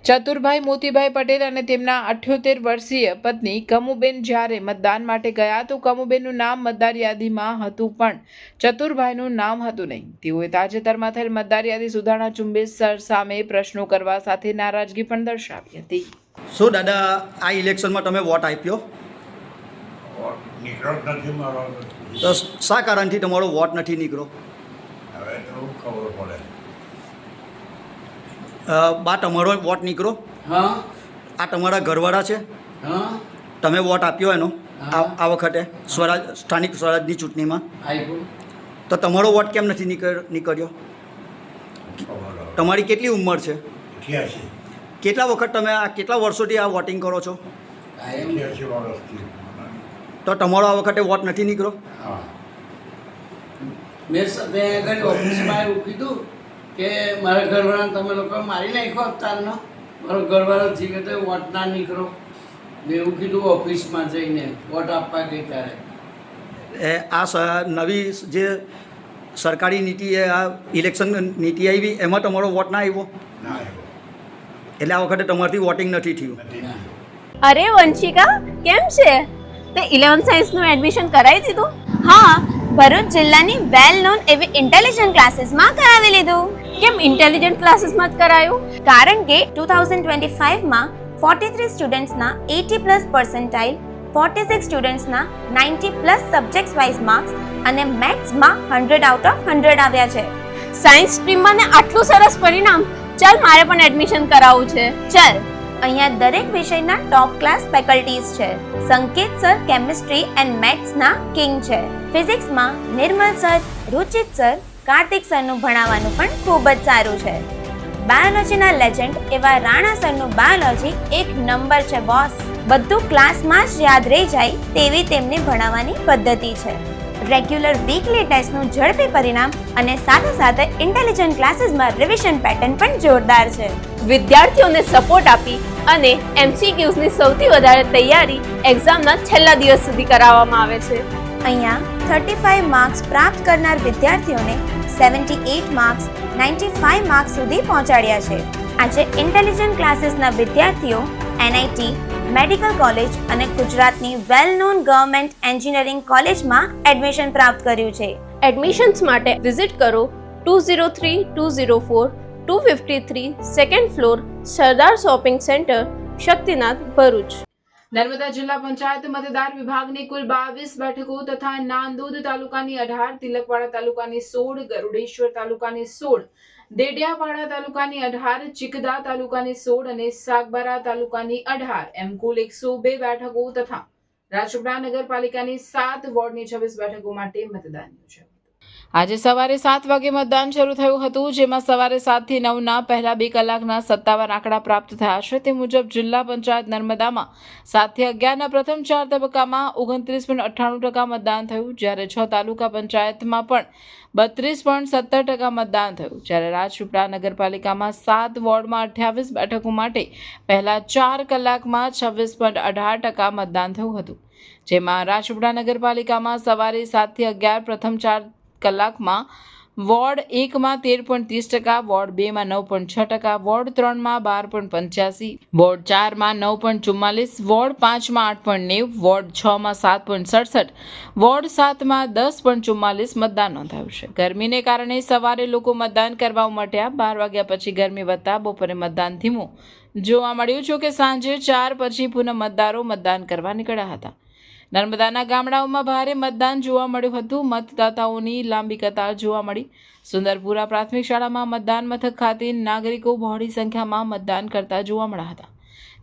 ચતુરભાઈ મોતીભાઈ પટેલ અને તેમના 78 વર્ષીય પત્ની કમુબેન જ્યારે મતદાન માટે ગયા તો કમુબેનનું નામ મતદાર યાદીમાં હતું પણ ચતુરભાઈનું નામ હતું નહીં। તેઓએ તાજેતરમાં થયેલ મતદાર યાદી સુધારણા ઝુંબેશ સામે પ્રશ્નો કરવા સાથે નારાજગી પણ દર્શાવી હતી। શું દાદા આ ઇલેક્શનમાં તમે વોટ આપ્યો? તો શા કારણથી તમારો વોટ નથી નીકળ્યો? બા તમારો વોટ નીકળો? આ તમારા ઘરવાળા છે? તમે વોટ આપ્યો એનો આ વખતે સ્થાનિક સ્વરાજની ચૂંટણીમાં? તો તમારો વોટ કેમ નથી નીકળ્યો? તમારી કેટલી ઉંમર છે? કેટલા વખત તમે આ કેટલા વર્ષોથી આ વોટિંગ કરો છો? તો તમારો આ વખતે વોટ નથી નીકળ્યો? મેં આગળ ઓફિસમાં એવું કીધું કે મારા ઘરવાળાને તમે લોકો મારી નાખો અવતારનો, મારો ઘરવાળો જીવે તો વોટ ના નીકળો, મેં એવું કીધું ઓફિસમાં જઈને વોટ આપવા ગઈ ત્યારે। આ નવી જે સરકારી નીતિ આ ઇલેક્શન નીતિ આવી એમાં તમારો વોટ ના આવ્યો? એટલે આ વખતે તમારથી વોટિંગ નથી થયું? અરે વંશિકા કેમ છે? તે 11th સાયન્સનું એડમિશન કરાવી દીધું? હા, ભરૂચ જિલ્લાની વેલ નોન એવી ઇન્ટેલિજન્ટ ક્લાસીસમાં કરાવી લીધું। કેમ ઇન્ટેલિજન્ટ ક્લાસીસમાં જ કરાયું? કારણ કે 2025માં 43 સ્ટુડન્ટ્સના 80+ પર્સન્ટાઇલ, 46 સ્ટુડન્ટ્સના 90+ સબ્જેક્ટ્સ વાઇઝ માર્ક્સ અને મેથ્સમાં 100 આઉટ ઓફ 100 આવ્યા છે। સાયન્સ સ્ટ્રીમમાં ને આટલું સરસ પરિણામ, ચાલ મારે પણ એડમિશન કરાવવું છે। ચાલ, અહીંયા દરેક વિષયના ટોપ ક્લાસ ફેકલ્ટીઝ છે। સંકેત સર કેમિસ્ટ્રી એન્ડ મેથ્સના કિંગ છે। ફિઝિક્સમાં નિર્મલ સર, રુચિત સર, કાર્તિક સરનું ભણાવવાનું પણ ખૂબ જ સારું છે। બાયોલોજીના લેજેન્ડ એવા રાણા સરનું બાયોલોજી એક નંબર છે બોસ। બધું ક્લાસમાં જ યાદ રહી જાય તેવી તેમની ભણાવવાની પદ્ધતિ છે। રેગ્યુલર વીકલી ટેસ્ટનું ઝડપી પરિણામ અને સાથે સાથે ઇન્ટેલિજન્ટ ક્લાસીસમાં રિવિઝન પેટર્ન પણ જોરદાર છે। વિદ્યાર્થીઓને સપોર્ટ આપી અને MCQsની સૌથી વધારે તૈયારી એક્ઝામના છેલ્લા દિવસ સુધી કરાવવામાં આવે છે। અહીંયા 35 માર્ક્સ પ્રાપ્ત કરનાર વિદ્યાર્થીઓને 78 માર્ક્સ 95 માર્ક્સ સુધી પહોંચાડ્યા છે। આજે ઇન્ટેલિજન્ટ ક્લાસીસના વિદ્યાર્થીઓ NIT, મેડિકલ કોલેજ અને ગુજરાતની વેલ નોન ગવર્મેન્ટ એન્જિનિયરિંગ કોલેજમાં એડમિશન પ્રાપ્ત કર્યું છે। એડમિશન્સ માટે વિઝિટ કરો 203-204 253 સેકન્ડ ફ્લોર, સરદાર શોપિંગ સેન્ટર, શક્તિનાથ, ભરૂચ। નર્મદા જિલ્લા પંચાયત મતદાર વિભાગની કુલ 22 બેઠકો તથા નાંદોદ તાલુકાની 18, તિલકવાડા તાલુકાની 16, ગરુડેશ્વર તાલુકાની 16, દેડિયાપાડા તાલુકાની 18, ચિકદા તાલુકાની 16 અને સાગબારા તાલુકાની 18 એમ કુલ 102 બેઠકો તથા રાજપીપળા નગરપાલિકાની 7 વોર્ડની 26 બેઠકો માટે મતદાન યોજાયું। આજે સવારે 7 વાગે મતદાન શરૂ થયું હતું, જેમાં સવારે 7 થી 9ના પહેલા 2 કલાકના સત્તાવાર આંકડા પ્રાપ્ત થયા છે। તે મુજબ જિલ્લા પંચાયત નર્મદામાં 7 થી 11ના પ્રથમ 4 તબક્કામાં 29.98% મતદાન થયું, જ્યારે 6 તાલુકા પંચાયતમાં પણ 32.70% મતદાન થયું, જ્યારે રાજપીપળા નગરપાલિકામાં 7 વોર્ડમાં 28 બેઠકો માટે પહેલા 4 કલાકમાં 26.18% મતદાન થયું હતું, જેમાં રાજપીપળા નગરપાલિકામાં સવારે 7 થી 11 પ્રથમ 4 કલાકમાં વોર્ડ 1માં 13.30%, વોર્ડ 2માં 9.6%, વોર્ડ 3માં 12.85%, વોર્ડ 4માં 9.44%, વોર્ડ 5માં 8.90%, વોર્ડ 6માં 7.67%, વોર્ડ 7માં 10.44% મતદાન નોંધાયું છે। ગરમીને કારણે સવારે લોકો મતદાન કરવા ઉમટ્યા। 12 વાગ્યા પછી ગરમી વધતા બપોરે મતદાન ધીમું જોવા મળ્યું, જો કે સાંજે 4 પછી પુનઃ મતદારો મતદાન કરવા નીકળ્યા હતા। નર્મદાના ગામડાઓમાં ભારે મતદાન જોવા મળ્યું હતું। મતદાતાઓની લાંબી કતાર જોવા મળી। સુંદરપુરા પ્રાથમિક શાળામાં મતદાન મથક ખાતે નાગરિકો બહોળી સંખ્યામાં મતદાન કરતા જોવા મળ્યા હતા,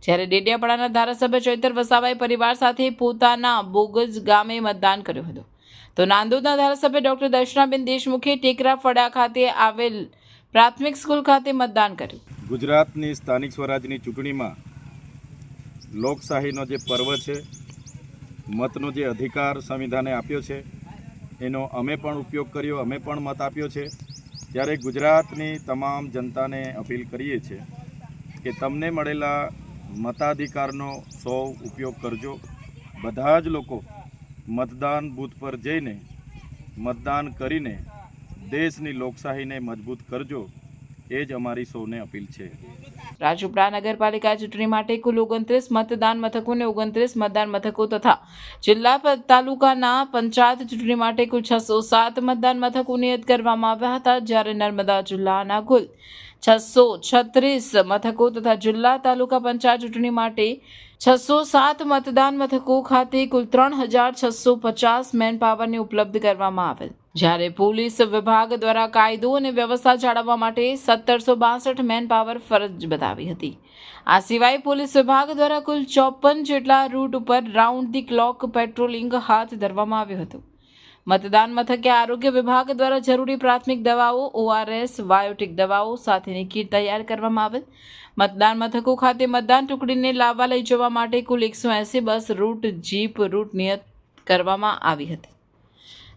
જ્યારે ડેડિયાપાડાના ધારાસભ્ય ચૈતર વસાવાએ પરિવાર સાથે પોતાના બોગજ ગામે મતદાન કર્યું હતું। તો નાંદોદના ધારાસભ્ય ડોક્ટર દર્શનાબેન દેશમુખે ટેકરા ફળા ખાતે આવેલ પ્રાથમિક સ્કૂલ ખાતે મતદાન કર્યું. ગુજરાતની સ્થાનિક સ્વરાજની ચૂંટણીમાં લોકશાહીનો જે પર્વ છે, મતનો જે અધિકાર સંવિધાને આપ્યો છે, એનો અમે પણ ઉપયોગ કર્યો, અમે પણ મત આપ્યો છે. ત્યારે ગુજરાતની તમામ જનતાને અપીલ કરીએ છીએ કે તમને મળેલા મતાધિકારનો ઉપયોગ કરજો. બધા જ લોકો મતદાન બૂથ પર જઈને મતદાન કરીને દેશની લોકશાહીને મજબૂત કરજો, એ જ અમારી સૌને અપીલ છે. રાજપીપળા નગરપાલિકા ચૂંટણી માટે કુલ 29 મતદાન મથકો અને 29 મતદાન મથકો તથા જિલ્લા તાલુકાના પંચાયત ચૂંટણી માટે કુલ 607 મતદાન મથકો નિયત કરવામાં આવ્યા હતા, જ્યારે નર્મદા જિલ્લાના કુલ 636 મથકો તથા જિલ્લા તાલુકા પંચાયત ચૂંટણી માટે 607 મતદાન મથકો ખાતે કુલ 3650 મેન પાવરને ઉપલબ્ધ કરવામાં આવેલ, જ્યારે પોલીસ વિભાગ દ્વારા કાયદો અને વ્યવસ્થા જાળવવા માટે 1762 મેન પાવર ફરજ બતાવી હતી. આ સિવાય પોલીસ વિભાગ દ્વારા કુલ 54 જેટલા રૂટ ઉપર રાઉન્ડ ધી ક્લોક પેટ્રોલિંગ હાથ ધરવામાં આવ્યું હતું. મતદાન મથકે આરોગ્ય વિભાગ દ્વારા જરૂરી પ્રાથમિક દવાઓ, ORS, બાયોટિક દવાઓ સાથેની કીટ તૈયાર કરવામાં આવેલ. મતદાન મથકો ખાતે મતદાન ટુકડીને લાવવા લઈ જવા માટે કુલ 180 બસ રૂટ, જીપ રૂટ નિયત કરવામાં આવી હતી.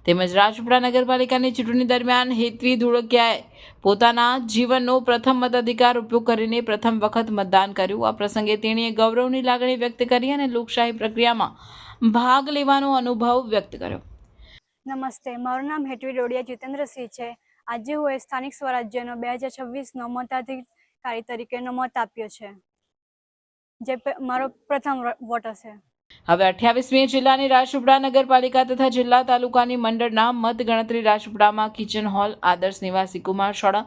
તેમજ રાજપીપળા નગરપાલિકાની ચૂંટણી દરમિયાન હેતવી ધોળકિયાએ પોતાના જીવનનો પ્રથમ મતાધિકાર ઉપયોગ કરીને પ્રથમ વખત મતદાન કર્યું. આ પ્રસંગે તેણીએ ગૌરવની લાગણી વ્યક્ત કરી અને લોકશાહી પ્રક્રિયામાં ભાગ લેવાનો અનુભવ વ્યક્ત કર્યો. નમસ્તે, મારું નામ હેતવી ડોડિયા જીતેન્દ્રસિંહ છે. આજે હું સ્થાનિક સ્વરાજ્યનો 2026નો મતાધિકારી તરીકેનો મત આપ્યો છે, જે મારો પ્રથમ વોટ હશે. હવે 28મી જિલ્લાની રાજપીપળા નગરપાલિકા તથા જિલ્લા તાલુકાની મંડળના મત ગણતરી રાજપીપળામાં કિચન હોલ, આદર્શ નિવાસી કુમાર શાળા,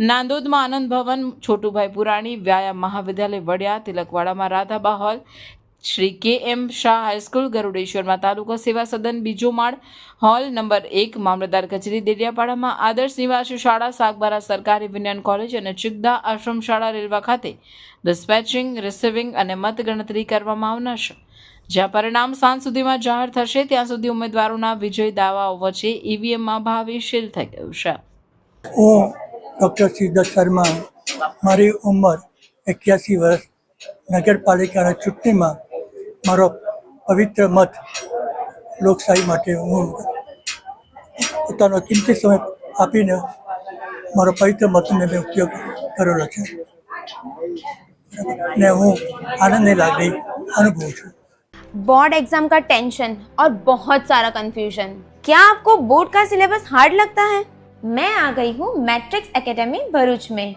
નાંદોદમાં આનંદ ભવન, છોટુભાઈ પુરાણી વ્યાયામ મહાવિદ્યાલય વડિયા, તિલકવાડામાં Radhaba hall, Shri KM Shah high school, ગરુડેશ્વરમાં તાલુકા સેવા સદન બીજો માળ, હોલ નંબર 1, મામલતદાર કચેરી દેડિયાપાડામાં આદર્શ નિવાસી શાળા, સાગબારા સરકારી વિજ્ઞાન કોલેજ અને ચિકદા આશ્રમ શાળા રેલવા ખાતે ડિસ્પેચિંગ, રિસીવિંગ અને મત ગણતરી કરવામાં આવનાર છે. જ્યાં પરિણામ સાંજ સુધીમાં જાહેર થશે ત્યાં સુધી ઉમેદવારોના વિજય દાવાઓ વચ્ચે EVMમાં ભાવિ શીલ થઈ ગયું છે. હું ડૉક્ટર સિદ્ધાર્થ શર્મા, મારી ઉંમર 81 વર્ષ. નગરપાલિકાના ચૂંટણીમાં મારો પવિત્ર મત લોકશાહી માટે હું પોતાનો કિંમતી સમય આપીને મારો પવિત્ર મતનો મેં ઉપયોગ કરેલો છે ને હું આનંદની લાગણી અનુભવું છું. बोर्ड एग्जाम का टेंशन और बहुत सारा कंफ्यूजन. क्या आपको बोर्ड का सिलेबस हार्ड लगता है? मैं आ गई हूँ मैट्रिक्स एकेडमी भरूच में.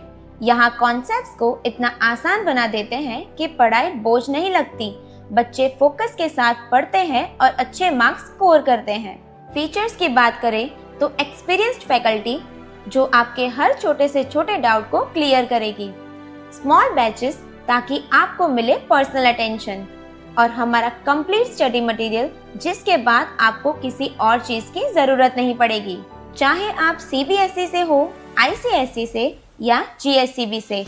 यहाँ कॉन्सेप्ट्स को इतना आसान बना देते हैं कि पढ़ाई बोझ नहीं लगती. बच्चे फोकस के साथ पढ़ते हैं और अच्छे मार्क्स स्कोर करते हैं. फीचर्स की बात करें तो एक्सपीरियंस्ड फैकल्टी जो आपके हर छोटे से छोटे डाउट को क्लियर करेगी. स्मॉल बैचेस ताकि आपको मिले पर्सनल अटेंशन और हमारा कंप्लीट स्टडी मटेरियल जिसके बाद आपको किसी और चीज की जरूरत नहीं पड़ेगी. चाहे आप CBSE से हो, ICSE से या GSCB से,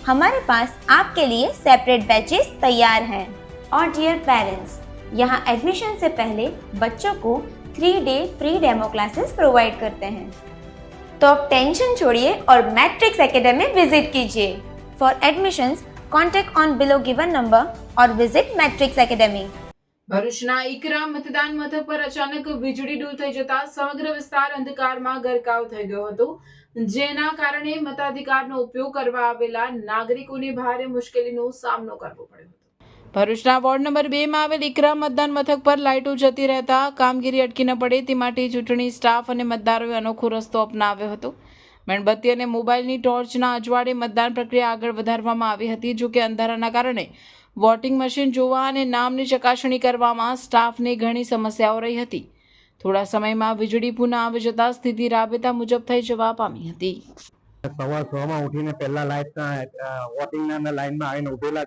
हमारे पास आपके लिए सेपरेट बैचेस तैयार हैं. और डियर पेरेंट्स, यहाँ एडमिशन से पहले बच्चों को 3-day free demo classes provide करते हैं. तो अब टेंशन छोड़िए और मैट्रिक्स एकेडमी विजिट कीजिए. For admissions contact on below given number or visit Matrix Academy. ભરૂચના ઈકરા મતદાન મથક પર અચાનક વીજળી ડૂલ થઈ જતા સમગ્ર વિસ્તાર અંધકારમાં ગરકાવ થઈ ગયો હતો, જેના કારણે મતાધિકારનો ઉપયોગ કરવા આવેલા નાગરિકોને ભારે મુશ્કેલીનો સામનો કરવો પડ્યો હતો. ભરૂચના વોર્ડ નંબર 2 માં આવેલ ઈકરા મતદાન મથક પર લાઇટો જતી રહેતા કામગીરી અટકી ન પડે તે માટે ચૂંટણી સ્ટાફ અને મતદારોએ અનોખો રસ્તો અપનાવ્યો હતો. મીણબત્તી અને મોબાઈલની ટોર્ચના અજવાળે મતદાન પ્રક્રિયા આગળ વધારવામાં આવી હતી. જોકે અંધારાના કારણે વોટિંગ મશીન જોવા અને નામની ચકાસણી કરવામાં સ્ટાફને ઘણી સમસ્યાઓ રહી હતી. થોડા સમયમાં વીજળી પુનઃ આવી જતા સ્થિતિ રાબેતા મુજબ થઈ જવા પામી હતી. સવાર 6 માં ઉઠીને પહેલા વોટિંગના લાઈનમાં આવીને ઉભેલા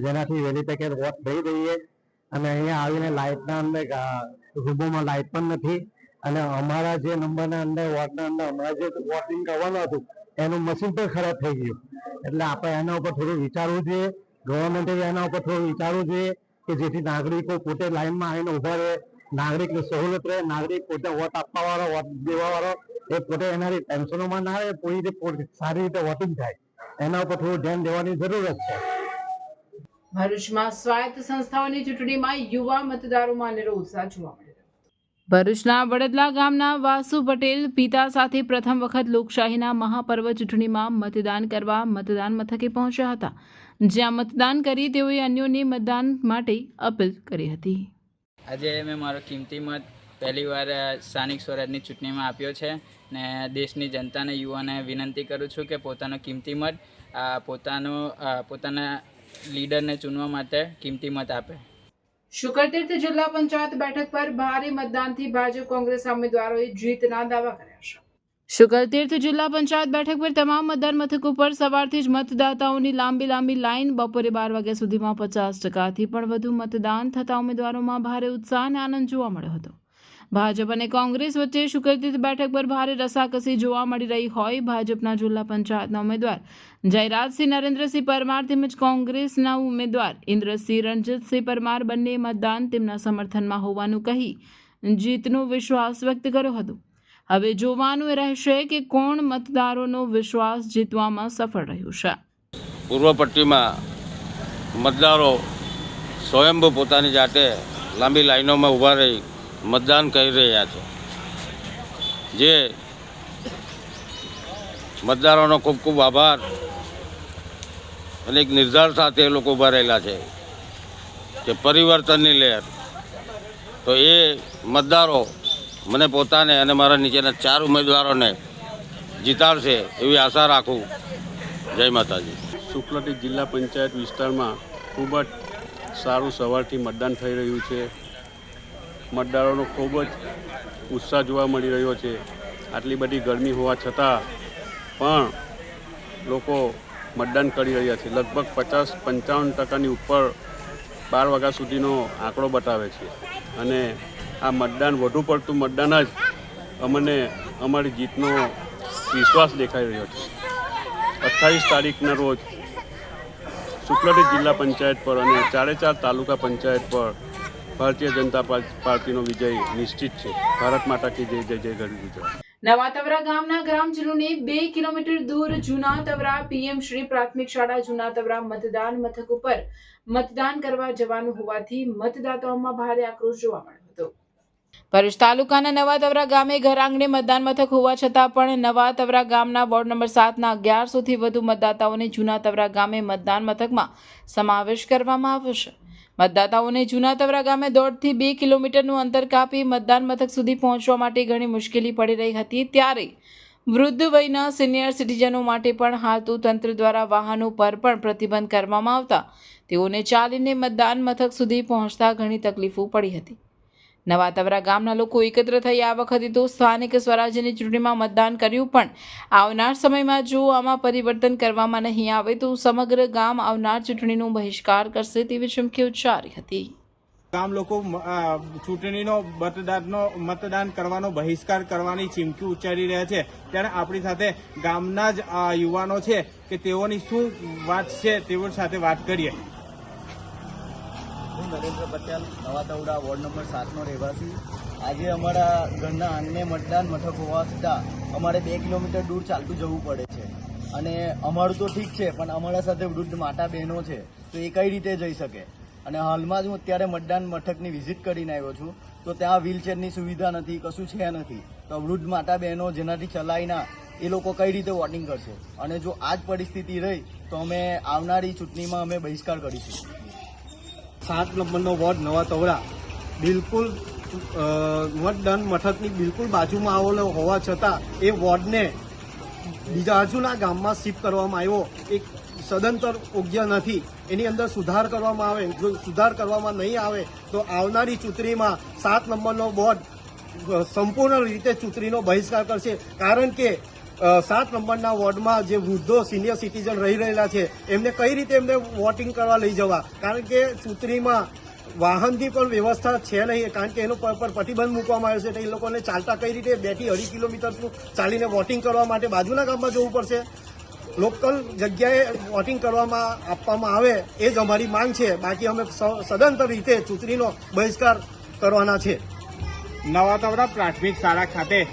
જેનાથી વહેલી તકે વોટ દઈ દઈએ અને અહીંયા આવીને લાઇટના અંદર રૂમોમાં લાઇટ પણ નથી અને અમારા જે નંબરના અંદર વોર્ડના અંદર હમણાં જે વોટિંગ કરવાનું હતું એનું મશીન પણ ખરાબ થઈ ગયું. એટલે આપણે એના ઉપર થોડું વિચારવું જોઈએ, ગવર્મેન્ટે એના ઉપર થોડું વિચારવું જોઈએ કે જેથી નાગરિકો પોતે લાઈનમાં આવીને ઊભા રહે નાગરિકને સહુલત રહે, નાગરિક પોતે વોટ આપવા વાળો, વોટ દેવા વાળો એ પોતે એના ટેન્શનોમાં ના રહે, પૂરી રીતે સારી રીતે વોટિંગ થાય, એના ઉપર થોડું ધ્યાન દેવાની જરૂરત છે. ભરૂચમાં સ્વાયત્ત સંસ્થાઓની ચૂંટણીમાં યુવા મતદારોમાં અનેરો ઉત્સાહ જોવા મળ્યો. ભરૂચના વડદલા ગામના વાસુ પટેલ પિતા સાથે પ્રથમ વખત લોકશાહીના મહાપર્વ ચૂંટણીમાં મતદાન કરવા મતદાન મથકે પહોંચ્યા હતા, જ્યાં મતદાન કરી તેઓએ અન્યોને મતદાન માટે અપીલ કરી હતી. આજે મેં મારો કિંમતી મત પહેલીવાર સ્થાનિક સ્વરાજની ચૂંટણીમાં આપ્યો છે ને દેશની જનતાને, યુવાને વિનંતી કરું છું કે પોતાનો કિંમતી મત પોતાના લીડરને ચૂનવા માટે કિંમતી મત આપે. શુક્રતીર્થ જિલ્લા પંચાયત બેઠક પર ભારે મતદાનથી ભાજપ કોંગ્રેસ ઉમેદવારોએ જીતના દાવા કર્યા છે. શુક્રતીર્થ જિલ્લા પંચાયત બેઠક પર તમામ મતદાન મથકો પર સવારથી જ મતદાતાઓની લાંબી લાઈન. બપોરે 12 વાગ્યા સુધીમાં 50%થી પણ વધુ મતદાન થતા ઉમેદવારોમાં ભારે ઉત્સાહ અને આનંદ જોવા મળ્યો હતો. ભાજપ અને કોંગ્રેસ વચ્ચે શુક્રતીર્થ બેઠક પર ભારે રસાકસી જોવા મળી રહી હોય. ભાજપના જિલ્લા પંચાયતના ઉમેદવાર જયરાજસિંહ નરેન્દ્રસિંહ પરમાર તેમજ કોંગ્રેસના ઉમેદવાર ઇન્દ્રસિંહ રણજીતસિંહ પરમાર બંને મતદાન તેમના સમર્થનમાં હોવાનું કહી જીતનો વિશ્વાસ વ્યક્ત કર્યો હતો. હવે જોવાનું એ રહેશે કે કોણ મતદારોનો વિશ્વાસ જીતવામાં સફળ રહ્યું છે. પૂર્વ પટ્ટીમાં મતદારો સ્વયંભૂ પોતાની જાતે લાંબી લાઈનોમાં ઊભા રહી મતદાન કરી રહ્યા છે. જે મતદારોનો ખૂબ ખૂબ આભાર અને એક નિર્ધાર સાથે એ લોકો ઊભા રહેલા છે કે પરિવર્તનની લહેર. તો એ મતદારો મને પોતાને અને મારા નીચેના 4 ઉમેદવારોને જીતાડશે એવી આશા રાખું. જય માતાજી. શુક્લતીર્થ જિલ્લા પંચાયત વિસ્તારમાં ખૂબ જ સારું સવારથી મતદાન થઈ રહ્યું છે. મતદારોનો ખૂબ જ ઉત્સાહ જોવા મળી રહ્યો છે. આટલી બધી ગરમી હોવા છતાં પણ લોકો મતદાન કરી રહ્યા છે. લગભગ 50-55% ઉપર 12 વાગ્યા સુધીનો આંકડો બતાવે છે. અને આ મતદાન, વધુ પડતું મતદાન જ અમને અમારી જીતનો વિશ્વાસ દેખાઈ રહ્યો છે. 28 તારીખના રોજ શુક્લતીર્થ જિલ્લા પંચાયત પર અને 4 તાલુકા પંચાયત પર ભારતીય જનતા પાર્ટીનો વિજય નિશ્ચિત છે. ભારત માતા કી જય. જય જય ગરવી ગુજરાત. નવા તવરા ગામના ગ્રામજનોને 2 કિલોમીટર દૂર જૂના તવરા પીએમ શ્રી પ્રાથમિક શાળા જૂના તવરા મતદાન મથક ઉપર મતદાન કરવા જવાનું હોવાથી મતદાતાઓમાં ભારે આક્રોશ જોવા મળ્યો હતો. ભરૂચ તાલુકાના નવા તવરા ગામે ઘર આંગણે મતદાન મથક હોવા છતાં પણ નવા તવરા ગામના વોર્ડ નંબર 7ના 1100થી વધુ મતદાતાઓને જૂના તવરા ગામે મતદાન મથકમાં સમાવેશ કરવામાં આવ્યો છે. મતદાતાઓને જૂના તવરા ગામે 1.5થી 2 કિલોમીટરનું અંતર કાપી મતદાન મથક સુધી પહોંચવા માટે ઘણી મુશ્કેલી પડી રહી હતી. ત્યારે વૃદ્ધ વયના સિનિયર સિટીઝનો માટે પણ હાલ તો તંત્ર દ્વારા વાહનો પર પણ પ્રતિબંધ કરવામાં આવતા તેઓને ચાલીને મતદાન મથક સુધી પહોંચતા ઘણી તકલીફો પડી હતી. નવા તવરા ગામના લોકો એકત્ર થઈ આ વખતે તો સ્થાનિક સ્વરાજ્યની ચૂંટણીમાં મતદાન કર્યું, પણ આવનાર સમયમાં જો આમાં પરિવર્તન કરવામાં નહીં આવે તો સમગ્ર ગામ આવનાર ચૂંટણીનો બહિષ્કાર કરશે તેવી ચીમકી ઉચ્ચારી હતી. ગામ લોકો ચૂંટણીનો મતદાન કરવાનો બહિષ્કાર કરવાની ચીમકી ઉચ્ચારી રહ્યા છે. ત્યારે આપણી સાથે ગામના જ યુવાનો છે કે તેઓની શું વાત છે તેઓ સાથે વાત કરીએ. હું નરેન્દ્ર પટેલ, નવા તવડા વોર્ડ નંબર 7નો રહેવાસી. આજે અમારા ઘરના આંગણે મતદાન મથક હોવા છતાં અમારે 2 કિલોમીટર દૂર ચાલતું જવું પડે છે. અને અમારું તો ઠીક છે, પણ અમારા સાથે વૃદ્ધ માતા બહેનો છે તો એ કઈ રીતે જઈ શકે? અને હાલમાં જ હું અત્યારે મતદાન મથકની વિઝિટ કરીને આવ્યો છું તો ત્યાં વ્હીલચેરની સુવિધા નથી, કશું છે નથી. તો વૃદ્ધ માતા બહેનો જેનાથી ચલાય ના એ લોકો કઈ રીતે વોટિંગ કરશે? અને જો આ જ પરિસ્થિતિ રહી તો અમે આવનારી ચૂંટણીમાં અમે બહિષ્કાર કરીશું. 7 નંબરનો વોર્ડ નવા તવડા બિલકુલ મતદાન મથકની બિલકુલ બાજુમાં આવેલો હોવા છતાં એ વોર્ડને બીજા બાજુના ગામમાં શિફ્ટ કરવામાં આવ્યો. એક સદંતર યોગ્ય નથી. એની અંદર સુધાર કરવામાં આવે. જો સુધાર કરવામાં નહીં આવે તો આવનારી ચૂંટણીમાં 7 નંબરનો વોર્ડ સંપૂર્ણ રીતે ચૂંટણીનો બહિષ્કાર કરશે. કારણ કે 7 નંબરના વોર્ડમાં જે વૃદ્ધો સિનિયર સિટીઝન રહી રહેલા છે એમને કઈ રીતે એમને વોટિંગ કરવા લઈ જવા? કારણ કે ચૂંટણીમાં વાહનની પણ વ્યવસ્થા છે નહીં, કારણ કે એનો પર પ્રતિબંધ મૂકવામાં આવ્યો છે. તો એ લોકોને ચાલતા કઈ રીતે 2 થી 2.5 કિલોમીટર ચાલીને વોટિંગ કરવા માટે બાજુના ગામમાં જવું પડશે. લોકલ જગ્યાએ વોટિંગ કરવામાં આપવામાં આવે એ જ અમારી માંગ છે. બાકી અમે સદંતર રીતે ચૂંટણીનો બહિષ્કાર કરવાના છે. નવાતવરા પ્રાથમિક શાળા ખાતે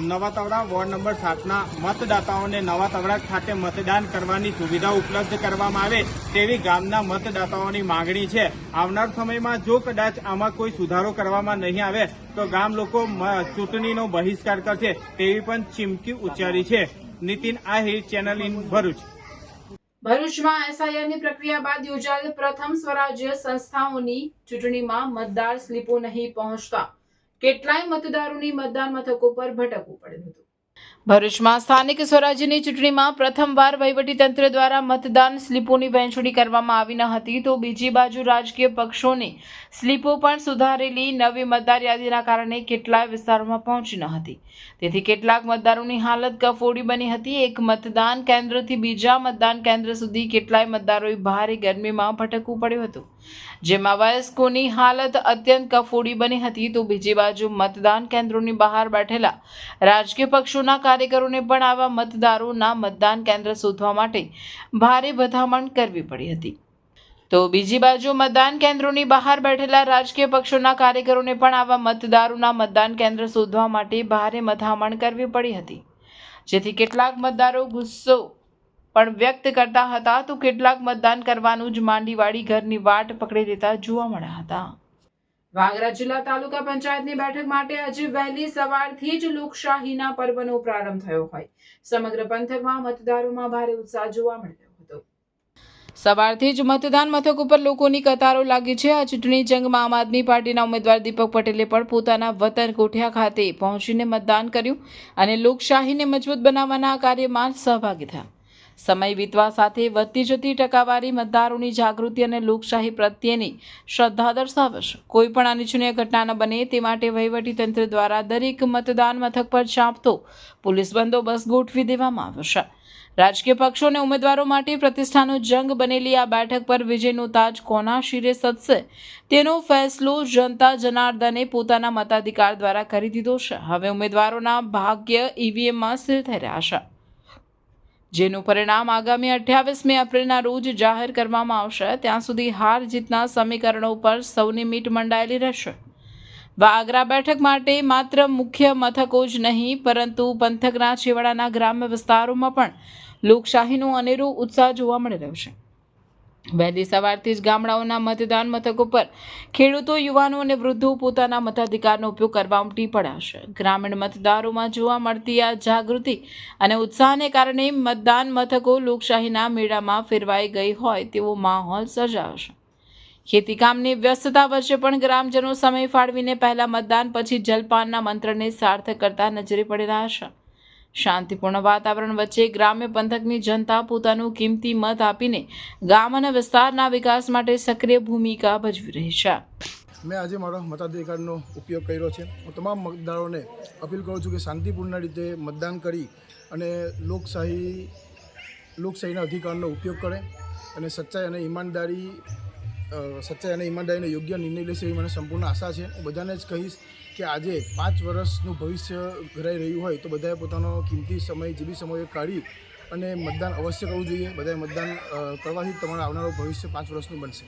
નવાતવરા વોર્ડ નંબર 7ના મતદાતાઓને નવાતવરા ખાતે મતદાન કરવાની સુવિધા ઉપલબ્ધ કરવામાં આવે તેવી ગામના મતદાતાઓની માંગણી છે. આવનાર સમયમાં જો કદાચ આમાં કોઈ સુધારો કરવામાં નહીં આવે તો ગામ લોકો ચૂંટણીનો બહિષ્કાર કરશે તેવી પણ ચીમકી ઉચ્ચારી છે. Nitin Ahir, channel in Bharuch. ભરૂચમાં એસઆઈઆરની પ્રક્રિયા બાદ યોજાયેલ પ્રથમ સ્વરાજ્ય સંસ્થાઓની ચૂંટણીમાં મતદાર સ્લીપો નહીં પહોંચતા કેટલાય મતદારોની મતદાન મથકો પર ભટકવું પડ્યું હતું. ભરૂચમાં સ્થાનિક સ્વરાજ્યની ચૂંટણીમાં પ્રથમવાર વહીવટીતંત્ર દ્વારા મતદાન સ્લીપોની વહેંચણી કરવામાં આવી ન હતી તો બીજી બાજુ રાજકીય પક્ષોની સ્લીપો પણ સુધારેલી નવી મતદાર યાદીના કારણે કેટલાય વિસ્તારોમાં પહોંચી ન હતી. તેથી કેટલાક મતદારોની હાલત કફોડી બની હતી. એક મતદાન કેન્દ્રથી બીજા મતદાન કેન્દ્ર સુધી કેટલાય મતદારોએ ભારે ગરમીમાં ભટકવું પડ્યું હતું, જેમાં વયસ્કોની હાલત અત્યંત કફોડી બની હતી તો બીજી બાજુ મતદાન કેન્દ્રોની બહાર બેઠેલા રાજકીય પક્ષોના કાર્યકરોને પણ આવા મતદારોના મતદાન કેન્દ્ર શોધવા માટે ભારે ભલામણ કરવી પડી હતી. તો બીજી બાજુ મતદાન કેન્દ્રોની બહાર બેઠેલા રાજકીય પક્ષોના કાર્યકરોને પણ આવા મતદારોના મતદાન કેન્દ્ર શોધવા માટે ભારે મથામણ કરવી પડી હતી, જેથી કેટલાક મતદારો ગુસ્સો પણ વ્યક્ત કરતા હતા તો કેટલાક મતદાન કરવાનું જ માંડી વાળી ઘરની વાટ પકડી લેતા જોવા મળ્યા હતા. વાગરા જિલ્લા તાલુકા પંચાયતની બેઠક માટે આજે વહેલી સવારથી જ લોકશાહીના પર્વનો પ્રારંભ થયો હોય સમગ્ર પંથકમાં મતદારોમાં ભારે ઉત્સાહ જોવા મળ્યો હતો. સવારથી જ મતદાન મથક ઉપર લોકોની કતારો લાગી છે. આ ચૂંટણી જંગમાં આમ આદમી પાર્ટીના ઉમેદવાર દીપક પટેલે પણ પોતાના વતન કોઠિયા ખાતે પહોંચીને મતદાન કર્યું અને લોકશાહીને મજબૂત બનાવવાના કાર્યમાં સહભાગી થયા. સમય વીતવા સાથે વધતી જતી ટકાવારી મતદારોની જાગૃતિ અને લોકશાહી પ્રત્યેની શ્રદ્ધા દર્શાવે છે. કોઈ પણ અનિચ્છનીય ઘટના ન બને તે માટે વહીવટીતંત્ર દ્વારા દરેક મતદાન મથક પર ચાંપતો પોલીસ બંદોબસ્ત ગોઠવી દેવામાં આવ્યો છે. રાજકીય પક્ષો અને ઉમેદવારો માટે પ્રતિષ્ઠાનો જંગ બનેલી આ બેઠક પર વિજયનો તાજ કોના શિરે સજશે તેનો ફેસલો જનતા જનાર્દને પોતાના મતાધિકાર દ્વારા કરી દીધો છે. હવે ઉમેદવારોના ભાગ્ય ઈવીએમમાં સીલ થઈ રહ્યા છે, જેનું પરિણામ આગામી 28મી એપ્રિલના રોજ જાહેર કરવામાં આવશે. ત્યાં સુધી હાર જીતના સમીકરણો પર સૌની મીટ મંડાયેલી રહેશે. વાગરા બેઠક માટે માત્ર મુખ્ય મથકો જ નહીં પરંતુ પંથકના છેવાડાના ગ્રામ્ય વિસ્તારોમાં પણ લોકશાહીનો અનેરો ઉત્સાહ જોવા મળી રહ્યો છે. વહેલી સવારથી જ ગામડાઓના મતદાન મથકો પર ખેડૂતો, યુવાનો અને વૃદ્ધો પોતાના મતાધિકારનો ઉપયોગ કરવા ઉમટી પડ્યા છે. ગ્રામીણ મતદારોમાં જોવા મળતી આ જાગૃતિ અને ઉત્સાહને કારણે મતદાન મથકો લોકશાહીના મેળામાં ફેરવાઈ ગઈ હોય તેવો માહોલ સર્જાયો છે. ખેતીકામની વ્યસ્તતા વચ્ચે પણ ગ્રામજનો સમય ફાળવીને પહેલા મતદાન પછી જલપાનના મંત્રને સાર્થક કરતા નજરે પડી રહ્યા છે. શાંતિપૂર્ણ વાતાવરણ વચ્ચે ગ્રામ્ય પંથકની જનતા પોતાનું કિંમતી મત આપીને ગામ અને વિસ્તારના વિકાસ માટે સક્રિય ભૂમિકા ભજવી રહી છે. મેં આજે મારો મતાધિકારનો ઉપયોગ કર્યો છે. હું તમામ મતદારોને અપીલ કરું છું કે શાંતિપૂર્ણ રીતે મતદાન કરી અને લોકશાહીના અધિકારનો ઉપયોગ કરે અને સચ્ચાઈ અને ઈમાનદારીનો યોગ્ય નિર્ણય લેશે એવી મને સંપૂર્ણ આશા છે. હું બધાને જ કહીશ કે આજે 5 વર્ષનું ભવિષ્ય ઘડાઈ રહ્યું હોય તો બધાએ પોતાનો કિંમતી સમય જે બી સમય કાઢી અને મતદાન અવશ્ય કરવું જોઈએ. બધાએ મતદાન કરવાથી તમારું આવનારું ભવિષ્ય 5 વર્ષનું બનશે.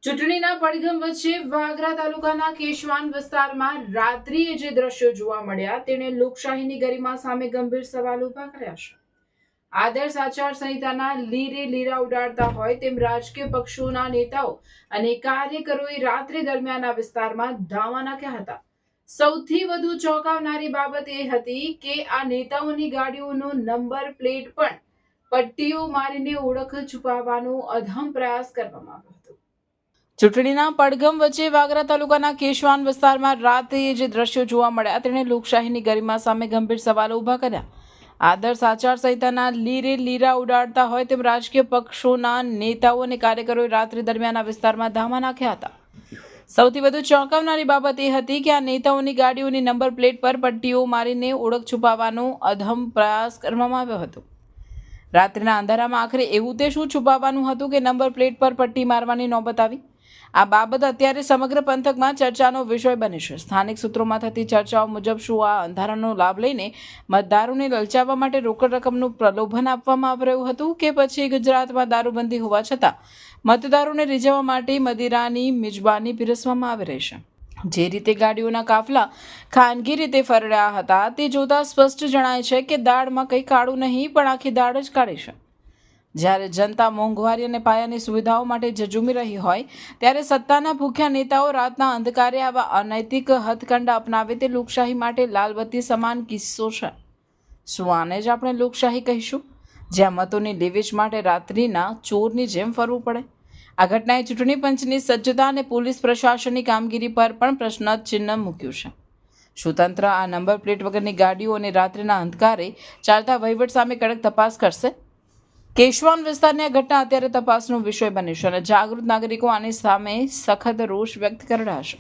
ચૂંટણીના પડઘમ વચ્ચે વાગરા તાલુકાના કેશવાન વિસ્તારમાં રાત્રિએ જે દ્રશ્યો જોવા મળ્યા તેણે લોકશાહીની ગરિમા સામે ગંભીર સવાલ ઉભા કર્યા છે. આદર્શ આચાર સંહિતાના લીરા ઉડાડતા હોય તેમ રાજકીય પક્ષોના નેતાઓ અને કાર્યકરોએ રાત્રિ દરમિયાન આ વિસ્તારમાં ધાવા નાખ્યા હતા. સૌથી વધુ ચોંકાવનારી બાબત એ હતી કે આ નેતાઓની ગાડીઓનો નંબર પ્લેટ પણ પટ્ટીઓ મારીને ઓળખ છુપાવવાનો અધમ પ્રયાસ કરવામાં આવ્યો હતો. ચૂંટણીના પડઘમ વચ્ચે વાગરા તાલુકાના કેશવાન વિસ્તારમાં રાત્રિએ જે દ્રશ્યો જોવા મળ્યા તેણે લોકશાહીની ગરિમા સામે ગંભીર સવાલો ઉભા કર્યા. આદર્શ આચાર સંહિતાના લીરા ઉડાડતા હોય તેમ રાજકીય પક્ષોના નેતાઓ અને કાર્યકરોએ રાત્રિ દરમિયાન આ વિસ્તારમાં ધામા નાખ્યા હતા. સૌથી વધુ ચોંકાવનારી બાબત એ હતી કે આ નેતાઓની ગાડીઓની નંબર પ્લેટ પર પટ્ટીઓ મારીને ઓળખ છુપાવવાનો અધમ પ્રયાસ કરવામાં આવ્યો હતો. રાત્રિના અંધારામાં આખરે એવું તે શું છુપાવવાનું હતું કે નંબર પ્લેટ પર પટ્ટી મારવાની નોબત આવી? આ બાબત અત્યારે સમગ્ર પંથકમાં ચર્ચાનો વિષય બની છે. સ્થાનિક સૂત્રોમાં થતી ચર્ચાઓ મુજબ શું આ અંધારાનો લાભ લઈને મતદારોને લલચાવવા માટે રોકડ રકમનું પ્રલોભન આપવામાં આવી રહ્યું હતું કે પછી ગુજરાતમાં દારૂબંધી હોવા છતાં મતદારોને રીઝવવા માટે મદિરાની મિજબાની પીરસવામાં આવી રહી છે? જે રીતે ગાડીઓના કાફલા ખાનગી રીતે ફરડ્યા હતા તે જોતા સ્પષ્ટ જણાય છે કે દાળમાં કંઈ કાળું નહીં પણ આખી દાળ જ કાઢી છે. જ્યારે જનતા મોંઘવારી અને પાયાની સુવિધાઓ માટે ઝઝૂમી રહી હોય ત્યારે સત્તાના ભૂખ્યા નેતાઓ રાતના અંધકારે આવા અનૈતિક હથકંડા અપનાવે તે લોકશાહી માટે લાલબત્તી સમાન કિસ્સો છે. શું આને જ આપણે લોકશાહી કહીશું, જ્યાં મતોની લેવેચ માટે રાત્રિના ચોરની જેમ ફરવું પડે? આ ઘટનાએ ચૂંટણી પંચની સજ્જતા અને પોલીસ પ્રશાસનની કામગીરી પર પણ પ્રશ્નચિહ્ન મૂક્યું છે. શું તંત્ર આ નંબર પ્લેટ વગરની ગાડીઓ અને રાત્રિના અંધકારે ચાલતા વહીવટ સામે કડક તપાસ કરશે? કેશવાન વિસ્તારની આ ઘટના અત્યારે તપાસનો વિષય બની છે અને જાગૃત નાગરિકો આની સામે સખત રોષ વ્યક્ત કરી રહ્યા છે.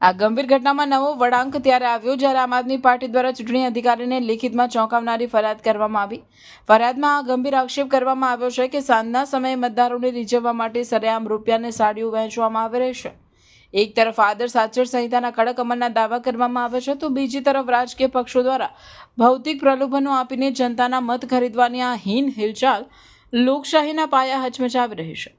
આ ગંભીર ઘટનામાં નવો વળાંક ત્યારે આવ્યો જ્યારે આમ આદમી પાર્ટી દ્વારા ચૂંટણી અધિકારીને લેખિતમાં ચોંકાવનારી ફરિયાદ કરવામાં આવી. ફરિયાદમાં આ ગંભીર આક્ષેપ કરવામાં આવ્યો છે કે સાંજના સમયે મતદારોને રીઝવવા માટે સરેઆમ રૂપિયાની સાડીઓ વહેંચવામાં આવી રહી છે. એક તરફ આદર્શ આચાર સંહિતાના કડક અમલના દાવા કરવામાં આવે છે તો બીજી તરફ રાજકીય પક્ષો દ્વારા ભૌતિક પ્રલોભનો આપીને જનતાના મત ખરીદવાની આ હીન હિલચાલ લોકશાહીના પાયા હચમચાવી રહી છે.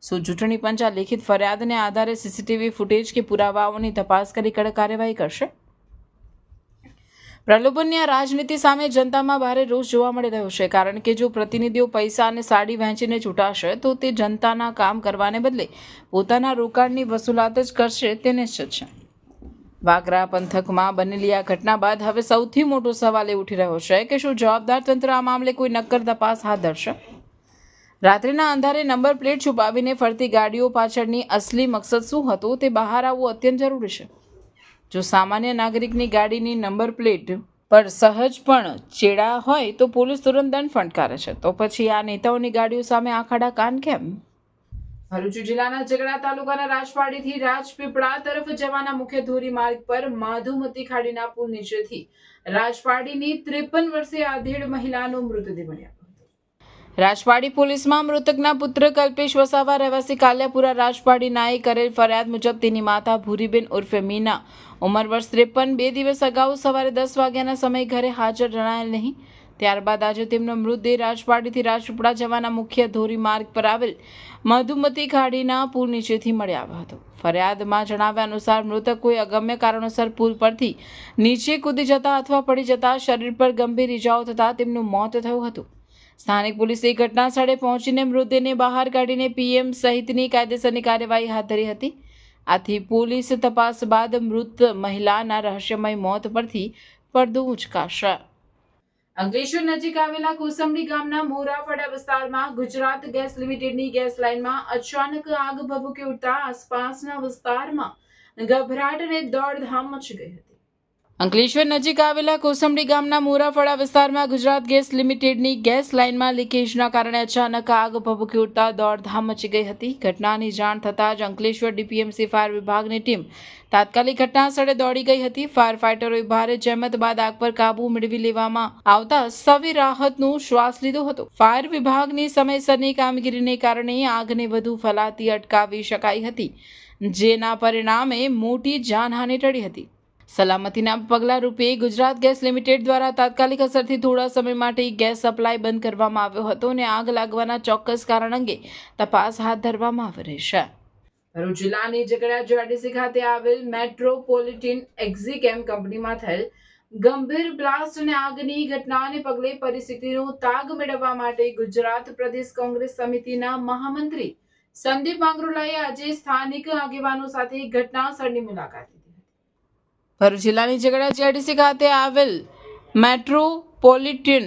શું ચૂંટણી પંચ આ લેખિત ફરિયાદને આધારે સીસીટીવી ફૂટેજ કે પુરાવાઓની તપાસ કરી કડક કાર્યવાહી કરશે? પ્રલોભનની આ રાજનીતિ સામે જનતામાં ભારે રોષ જોવા મળી રહ્યો છે, કારણ કે જો પ્રતિનિધિઓ પૈસા અને સાડી વહેંચીને ચૂંટાશે તો તે જનતાના કામ કરવાને બદલે પોતાના રોકાણની વસૂલાત જ કરશે તે નિશ્ચિત છે. વાગરા પંથકમાં બનેલી આ ઘટના બાદ હવે સૌથી મોટો સવાલ એ ઉઠી રહ્યો છે કે શું જવાબદાર તંત્ર આ મામલે કોઈ નક્કર તપાસ હાથ ધરશે? રાત્રિના અંધારે નંબર પ્લેટ છુપાવીને ફરતી ગાડીઓ પાછળની અસલી મકસદ શું હતો તે બહાર આવવું અત્યંત જરૂરી છે. જો સામાન્ય નાગરિકની ગાડીની નંબર પ્લેટ પર સહજ પણ ચેડા હોય તો પોલીસ તુરંત દંડ ફટકારે છે, તો પછી આ નેતાઓની ગાડીઓ સામે આખાડા કાન કેમ? ભરૂચ જિલ્લાના ઝઘડા તાલુકાના રાજપાડીથી રાજપીપળા તરફ જવાના મુખ્ય ધોરીમાર્ગ પર માધુમતી ખાડીના પુલ નીચેથી રાજપાડીની 53 વર્ષીય આધેડ મહિલાનો મૃતદેહ મળ્યો. રાજપાડી પોલીસમાં મૃતકના પુત્ર કલ્પેશ વસાવા રહેવાસી કાલિયાપુરા રાજપાડી નાએ કરેલ ફરિયાદ મુજબ તેની માતા ભૂરીબેન ઉર્ફે મીના ઉંમર વર્ષ 53 બે દિવસ અગાઉ સવારે 10 વાગ્યાના સમયે ઘરે હાજર જણાયેલ નહીં. ત્યારબાદ આજે તેમનો મૃતદેહ રાજપાડીથી રાજપીપળા જવાના મુખ્ય ધોરીમાર્ગ પર આવેલ મધુમતી ખાડીના પુલ નીચેથી મળી આવ્યો હતો. ફરિયાદમાં જણાવ્યા અનુસાર મૃતક કોઈ અગમ્ય કારણોસર પુલ પરથી નીચે કૂદી જતા અથવા પડી જતા શરીર પર ગંભીર ઇજાઓ થતા તેમનું મોત થયું હતું. સ્થાનિક પોલીસે ઘટના સ્થળે પહોંચીને મૃતદેહને બહાર કાઢીને પીએમ સહિતની કાયદેસરની કાર્યવાહી હાથ ધરી હતી. આથી પોલીસ તપાસ બાદ મૃત મહિલાના રહસ્યમય મોત પરથી પડદો ઉંચકાશે. અંકલેશ્વર નજીક આવેલા કોસંબડી ગામના મોરાફળા વિસ્તારમાં ગુજરાત ગેસ લિમિટેડની ગેસ લાઇનમાં અચાનક આગ ભભૂકી ઉઠતા આસપાસના વિસ્તારમાં ગભરાટ અને દોડધામ મચી ગઈ હતી. અંકલેશ્વર નજીક આવેલા કોસંબડી ગામના મોરાફળા વિસ્તારમાં ગુજરાત ગેસ લિમિટેડની ગેસ લાઇનમાં લીકેજના કારણે અચાનક આગ ભભૂકી ઉઠતા દોડધામ મચી ગઈ હતી. ઘટનાની જાણ થતાં જ અંકલેશ્વર ડીપીએમસી ફાયર વિભાગની ટીમ તાત્કાલિક ઘટના સ્થળે દોડી ગઈ હતી. ફાયર ફાઇટરોએ ભારે જહેમત બાદ આગ પર કાબુ મેળવી લેવામાં આવતા સૌએ રાહતનો શ્વાસ લીધો હતો. ફાયર વિભાગની સમયસરની કામગીરીને કારણે આગને વધુ ફેલાતી અટકાવી શકાઈ હતી, જેના પરિણામે મોટી જાનહાનિ ટળી હતી. સલામતીના પગલાં રૂપે ગુજરાત ગેસ લિમિટેડ દ્વારા તાત્કાલિક અસરથી થોડા સમય માટે ગેસ સપ્લાય બંધ કરવામાં આવ્યો હતો અને આગ લાગવાના ચોક્કસ કારણ અંગે તપાસ હાથ ધરવામાં આવી રહી છે. ભરૂચ જિલ્લાની ઝઘડા જીઆઈડીસી ખાતે આવેલ મેટ્રોપોલિટન એક્ઝિકેમ કંપનીમાં થયેલ ગંભીર બ્લાસ્ટ અને આગની ઘટનાને પગલે પરિસ્થિતિનો તાગ મેળવવા માટે ગુજરાત પ્રદેશ કોંગ્રેસ સમિતિના મહામંત્રી સંદીપ માંગરોલાએ આજે સ્થાનિક આગેવાનો સાથે ઘટના સ્થળની મુલાકાત લીધી. ભરૂચ જિલ્લાની ઝઘડા જીઆઈડીસી ખાતે આવેલ મેટ્રોપોલિટન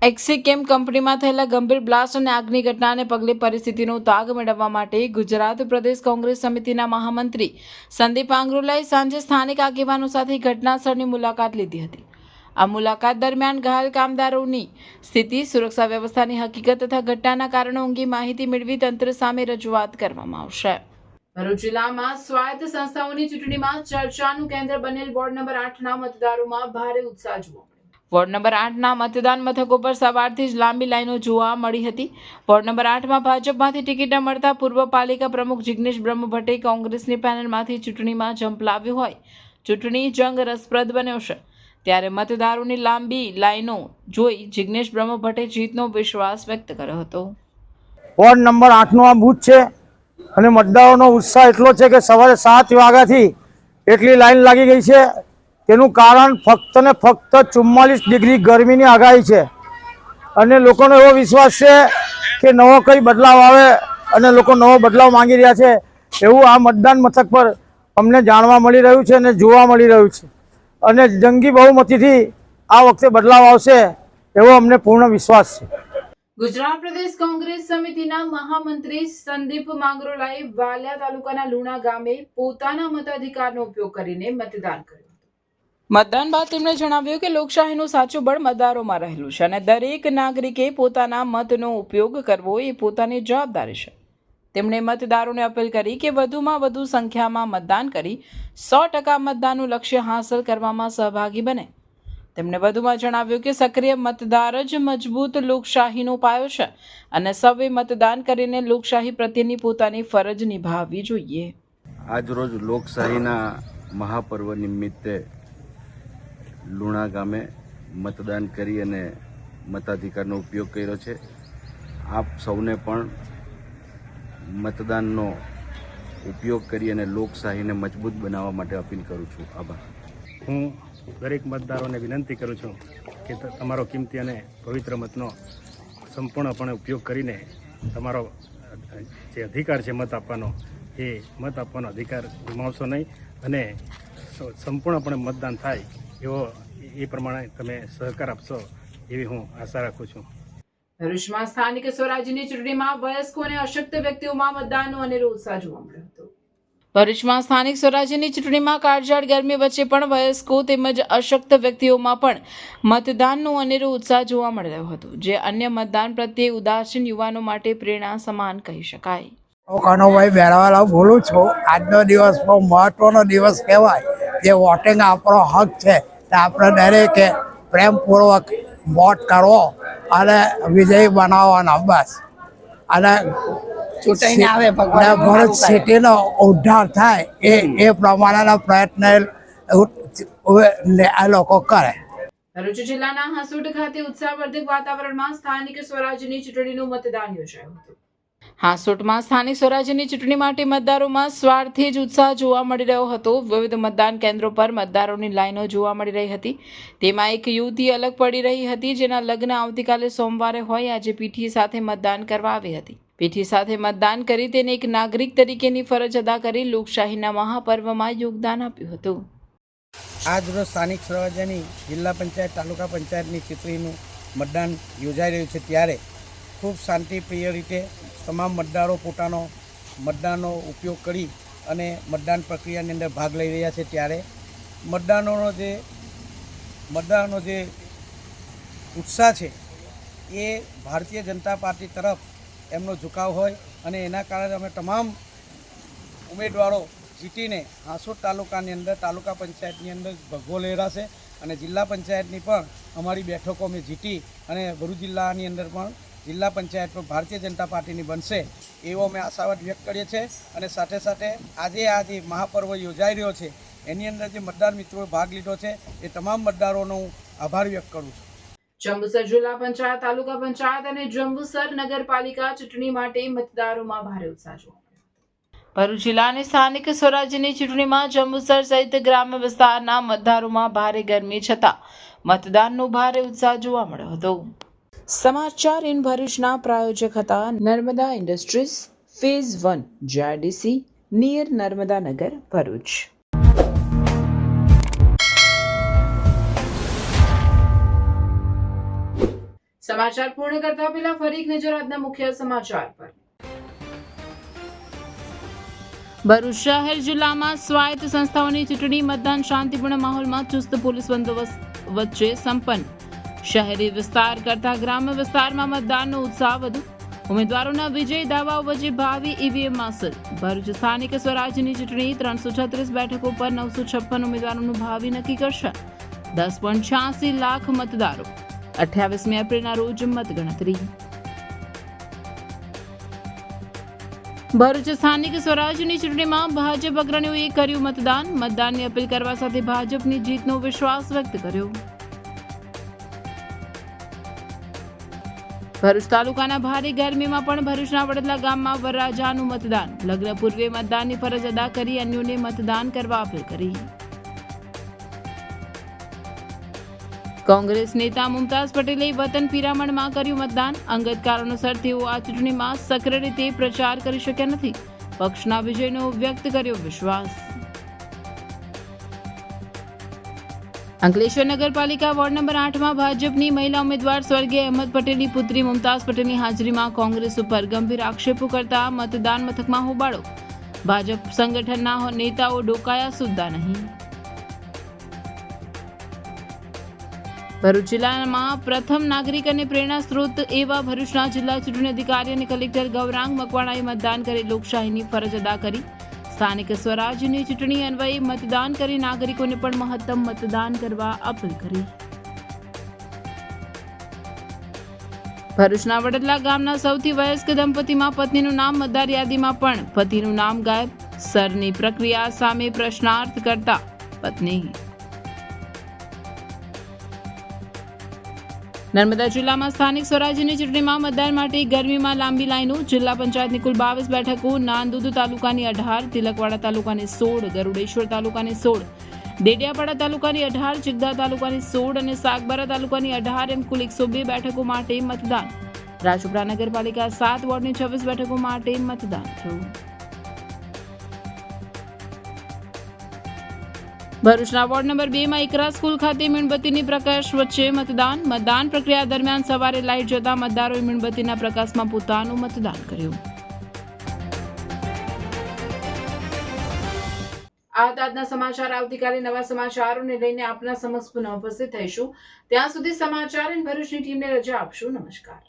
એક્ઝિકેમ કંપનીમાં થયેલા ગંભીર બ્લાસ્ટ અને આગની ઘટનાને પગલે પરિસ્થિતિનો તાગ મેળવવા માટે ગુજરાત પ્રદેશ કોંગ્રેસ સમિતિના મહામંત્રી સંદીપ માંગરોલાએ સાંજે સ્થાનિક આગેવાનો સાથે ઘટના સ્થળની મુલાકાત લીધી હતી. આ મુલાકાત દરમિયાન ઘાયલ કામદારોની સ્થિતિ, સુરક્ષા વ્યવસ્થાની હકીકત તથા ઘટનાના કારણો અંગે માહિતી મેળવી તંત્ર સામે રજૂઆત કરવામાં આવશે. ભરૂચ જિલ્લામાં સ્વાયત્ત સંસ્થાઓની ચૂંટણીમાં ચર્ચાનું કેન્દ્ર બનેલ વોર્ડ નંબર 8ના મતદારોમાં ભારે ઉત્સાહ જોવા મળ્યો. વોર્ડ નંબર 8ના મતદાન મથકો પર સવારથી જ લાંબી લાઈનો જોવા મળી હતી. વોર્ડ નંબર 8માં ભાજપમાંથી ટિકિટ ન મળતા પૂર્વ પાલિકા પ્રમુખ જિગ્નેશ બ્રહ્મભટ્ટે કોંગ્રેસની પેનલમાંથી ચૂંટણીમાં ઝંપલાવ્યું હોય ચૂંટણી જંગ રસપ્રદ બન્યો છે. ત્યારે મતદારોની લાંબી લાઈનો જોઈ જિગ્નેશ બ્રહ્મભટ્ટે જીતનો વિશ્વાસ વ્યક્ત કર્યો હતો. વોર્ડ નંબર 8નો આ બૂથ છે. અને મતદારોનો ઉત્સાહ એટલો છે કે સવારે 7 વાગ્યાથી એટલી લાઈન લાગી ગઈ છે. તેનું કારણ ફક્ત ને ફક્ત 44 ડિગ્રી ગરમીની આગાહી છે અને લોકોનો એવો વિશ્વાસ છે કે નવો કંઈ બદલાવ આવે અને લોકો નવો બદલાવ માંગી રહ્યા છે એવું આ મતદાન મથક પર અમને જાણવા મળી રહ્યું છે અને જોવા મળી રહ્યું છે અને જંગી બહુમતીથી આ વખતે બદલાવ આવશે એવો અમને પૂર્ણ વિશ્વાસ છે. ગુજરાત પ્રદેશ કોંગ્રેસ સમિતિના મહામંત્રી સંદીપ માંગરોલાએ વાલિયા તાલુકાના લુણા ગામે પોતાના મતાધિકારનો ઉપયોગ કરીને મતદાન કર્યું. મતદાન બાદ તેમણે જણાવ્યું કે લોકશાહીનું સાચું બળ મતદારોમાં રહેલું છે અને દરેક નાગરિકે પોતાના મતનો ઉપયોગ કરવો એ પોતાની જવાબદારી છે. તેમણે મતદારોને અપીલ કરી કે વધુમાં વધુ સંખ્યામાં મતદાન કરી 100% મતદાનનું લક્ષ્ય હાંસલ કરવામાં સહભાગી બને. તેમણે વધુમાં જણાવ્યું કે સક્રિય મતદાર જ મજબૂત લોકશાહીનો પાયો છે અને સૌએ મતદાન કરીને લોકશાહી પ્રત્યેની પોતાની ફરજ નિભાવવી જોઈએ. આજરોજ લોકશાહીના મહાપર્વ નિમિત્તે લુણા ગામે મતદાન કરી અને મતાધિકારનો ઉપયોગ કર્યો છે. આપ સૌને પણ મતદાનનો ઉપયોગ કરી અને લોકશાહીને મજબૂત બનાવવા માટે અપીલ કરું છું. આભાર. હું દરેક મતદારોને વિનંતી કરું છું કે તમારો કિંમતી અને પવિત્ર મતનો સંપૂર્ણપણે ઉપયોગ કરીને તમારો જે અધિકાર છે મત આપવાનો એ મત આપવાનો અધિકાર ગુમાવશો નહીં અને સંપૂર્ણપણે મતદાન થાય એવો એ પ્રમાણે તમે સહકાર આપશો એવી હું આશા રાખું છું. ભરૂચમાં સ્થાનિક સ્વરાજ્યની ચૂંટણીમાં વયસ્કો અને અશક્ત વ્યક્તિઓમાં મતદાનનો અનેરો ઉત્સાહ જોવા મળ્યો હતો. ભરૂચમાં સ્થાનિક સ્વરાજ્યની ચૂંટણીમાં કાળઝાળ ગરમી વચ્ચે પણ વયસ્કો તેમજ અશક્ત વ્યક્તિઓમાં પણ મતદાનનો અનેરો ઉત્સાહ જોવા મળી રહ્યો હતો, જે અન્ય મતદાન પ્રત્યે ઉદાસીન યુવાનો માટે પ્રેરણા સમાન કહી શકાય. હું કનુભાઈ બેરાવાલા બોલું છું. આજનો દિવસ બહુ મહત્વનો દિવસ કહેવાય. જે વોટિંગ આપણો હક છે તે આપણે દરેકે પ્રેમપૂર્વક વોટ કરવો અને વિજયી બનાવવાનો બસ. અને ભરૂચ સિટીનો ઉદ્ધાર થાય એ પ્રમાણેના પ્રયત્ન આ લોકો કરે. ભરૂચ જિલ્લાના હાંસોટ ખાતે ઉત્સાહવર્ધક વાતાવરણમાં સ્થાનિક સ્વરાજ્યની ચૂંટણીનું મતદાન યોજાયું હતું. હાંસોટમાં સ્થાનિક સ્વરાજ્યની ચૂંટણી માટે મતદારોમાં સ્વાર્થી જ ઉત્સાહ જોવા મળી રહ્યો હતો. વિવિધ મતદાન કેન્દ્રો પર મતદારોની લાઈનો જોવા મળી રહી હતી. તેમાં એક યુવતી અલગ પડી રહી હતી, જેના લગ્ન આવતીકાલે સોમવારે હોય આજે પીઠી સાથે મતદાન કરવા આવી હતી. પીઠી સાથે મતદાન કરી તેને એક નાગરિક તરીકેની ફરજ અદા કરી લોકશાહીના મહાપર્વમાં યોગદાન આપ્યું હતું. આજરોજ સ્થાનિક સ્વરાજ્યની જિલ્લા પંચાયત તાલુકા પંચાયતની ચૂંટણીનું મતદાન યોજાઈ રહ્યું છે ત્યારે ખૂબ શાંતિપ્રિય રીતે તમામ મતદારો પોતાનો મતદાનનો ઉપયોગ કરી અને મતદાન પ્રક્રિયાની અંદર ભાગ લઈ રહ્યા છે. ત્યારે મતદાનનો જે ઉત્સાહ છે એ ભારતીય જનતા પાર્ટી તરફ એમનો ઝુકાવ હોય અને એના કારણે અમે તમામ ઉમેદવારો જીતીને હાંસોટ તાલુકાની અંદર તાલુકા પંચાયતની અંદર ભગવો લહેરાશે અને જિલ્લા પંચાયતની પણ અમારી બેઠકો અમે જીતી અને ભરૂચ જિલ્લાની અંદર પણ જિલ્લા પંચાયત પર ભારતીય જનતા પાર્ટીની બનશે એવો અમે આશાવાદ વ્યક્ત કરીએ છીએ. અને સાથે સાથે આજે આ જે મહાપર્વ યોજાઈ રહ્યો છે એની અંદર જે મતદાર મિત્રોએ ભાગ લીધો છે એ તમામ મતદારોનો હું આભાર વ્યક્ત કરું છું. જંબુસર જિલ્લા પંચાયત, તાલુકા પંચાયત અને જંબુસર નગરપાલિકા ચૂંટણી માટે મતદારોમાં ભારે ઉત્સાહ જોવા મળ્યો. ભરૂચ જિલ્લાની સ્થાનિક સ્વરાજ્યની ચૂંટણીમાં જંબુસર સહિત ગ્રામ્ય વિસ્તારના મતદારોમાં ભારે ગરમી છતાં મતદાનનો ભારે ઉત્સાહ જોવા મળ્યો હતો. સમાચાર ઇન ભરૂચના પ્રાયોજક હતા Narmada industries phase 1 GIDC near Narmada Nagar Bharuch. સમાચાર પૂર્ણ કરતા પહેલા ફરી એક નજર આજના મુખ્ય સમાચાર પર. ભરૂચ શહેર જિલ્લામાં સ્વાયત્ત સંસ્થાઓની ચૂંટણી મતદાન શાંતિપૂર્ણ માહોલમાં ચુસ્ત પોલીસ બંદોબસ્ત વચ્ચે સંપન્ન. શહેરી વિસ્તાર કરતા ગ્રામ્ય વિસ્તારમાં મતદાનનો ઉત્સાહ વધુ. ઉમેદવારોના વિજય દાવાઓ વચ્ચે ભાવિ ઈવીએમ માસલ. ભરૂચ સ્થાનિક સ્વરાજ્યની ચૂંટણી 336 બેઠકો પર 956 ઉમેદવારોનું ભાવિ નક્કી કરશે. 10.86 લાખ મતદારો. 28મી એપ્રિલના રોજ મતગણતરી. ભરૂચ સ્થાનિક સ્વરાજ્યની ચૂંટણીમાં ભાજપ અગ્રણીઓએ કર્યું મતદાન. મતદાનની અપીલ કરવા સાથે ભાજપની જીતનો વિશ્વાસ વ્યક્ત કર્યો. ભરૂચ તાલુકાના ભારે ગરમીમાં પણ ભરૂચના વડોદરા ગામમાં વરરાજાનું મતદાન. લગ્ન પૂર્વે મતદાનની ફરજ અદા કરી અન્યોને મતદાન કરવા અપીલ કરી. કોંગ્રેસ નેતા મુમતાઝ પટેલે વતન પિરામણમાં કર્યું મતદાન. અંગત કારણોસર તેઓ આ ચૂંટણીમાં સક્રિય રીતે પ્રચાર કરી શક્યા નથી. પક્ષના વિજયનો વ્યક્ત કર્યો વિશ્વાસ. અંકલેશ્વર નગરપાલિકા વોર્ડ નંબર 8માં ભાજપની મહિલા ઉમેદવાર સ્વર્ગીય અહેમદ પટેલની પુત્રી મુમતાઝ પટેલની હાજરીમાં કોંગ્રેસ ઉપર ગંભીર આક્ષેપો કરતા મતદાન મથકમાં હોબાળો. ભાજપ સંગઠનના નેતાઓ ડોકાયા સુદ્ધા નહીં. ભરૂચ જિલ્લામાં પ્રથમ નાગરિક અને પ્રેરણા સ્ત્રોત એવા ભરૂચના જિલ્લા ચૂંટણી અધિકારી અને કલેક્ટર ગૌરાંગ મકવાણાએ મતદાન કરી લોકશાહીની ફરજ અદા કરી. સ્થાનિક સ્વરાજ્યની ચૂંટણી અન્વયે મતદાન કરી નાગરિકોને પણ મહત્તમ મતદાન કરવા અપીલ કરી. ભરૂચના વડોદરા ગામના સૌથી વયસ્ક દંપતીમાં પત્નીનું નામ મતદાર યાદીમાં પણ પતિનું નામ ગાયબ. સરની પ્રક્રિયા સામે પ્રશ્નાર્થ કરતા પત્ની. નર્મદા જિલ્લામાં સ્થાનિક સ્વરાજ્યની ચૂંટણીમાં મતદાન માટે ગરમીમાં લાંબી લાઈનો. જિલ્લા પંચાયતની કુલ 22 બેઠકો. નાંદોદ તાલુકાની 18, તિલકવાડા તાલુકાની 16, ગરુડેશ્વર તાલુકાની 16, ડેડિયાપાડા તાલુકાની 18, ચિગદા તાલુકાની 16 અને સાગબારા તાલુકાની 18 એમ કુલ 102 બેઠકો માટે મતદાન. રાજપીપળા નગરપાલિકા 7 વોર્ડની 26 બેઠકો માટે મતદાન થયું. ભરૂચના વોર્ડ નંબર 2માં એકરા સ્કૂલ ખાતે મીણબત્તીની પ્રકાશ વચ્ચે મતદાન. મતદાન પ્રક્રિયા દરમિયાન સવારે લાઇટ જતા મતદારોએ મીણબત્તીના પ્રકાશમાં પોતાનું મતદાન કર્યું. આ હતા આજના સમાચાર. આવતીકાલે નવા સમાચારોને લઈને આપના સમક્ષ પુનઃ ઉપસ્થિત થઈશું. ત્યાં સુધી સમાચાર ભરૂચની ટીમને રજા આપશું. નમસ્કાર.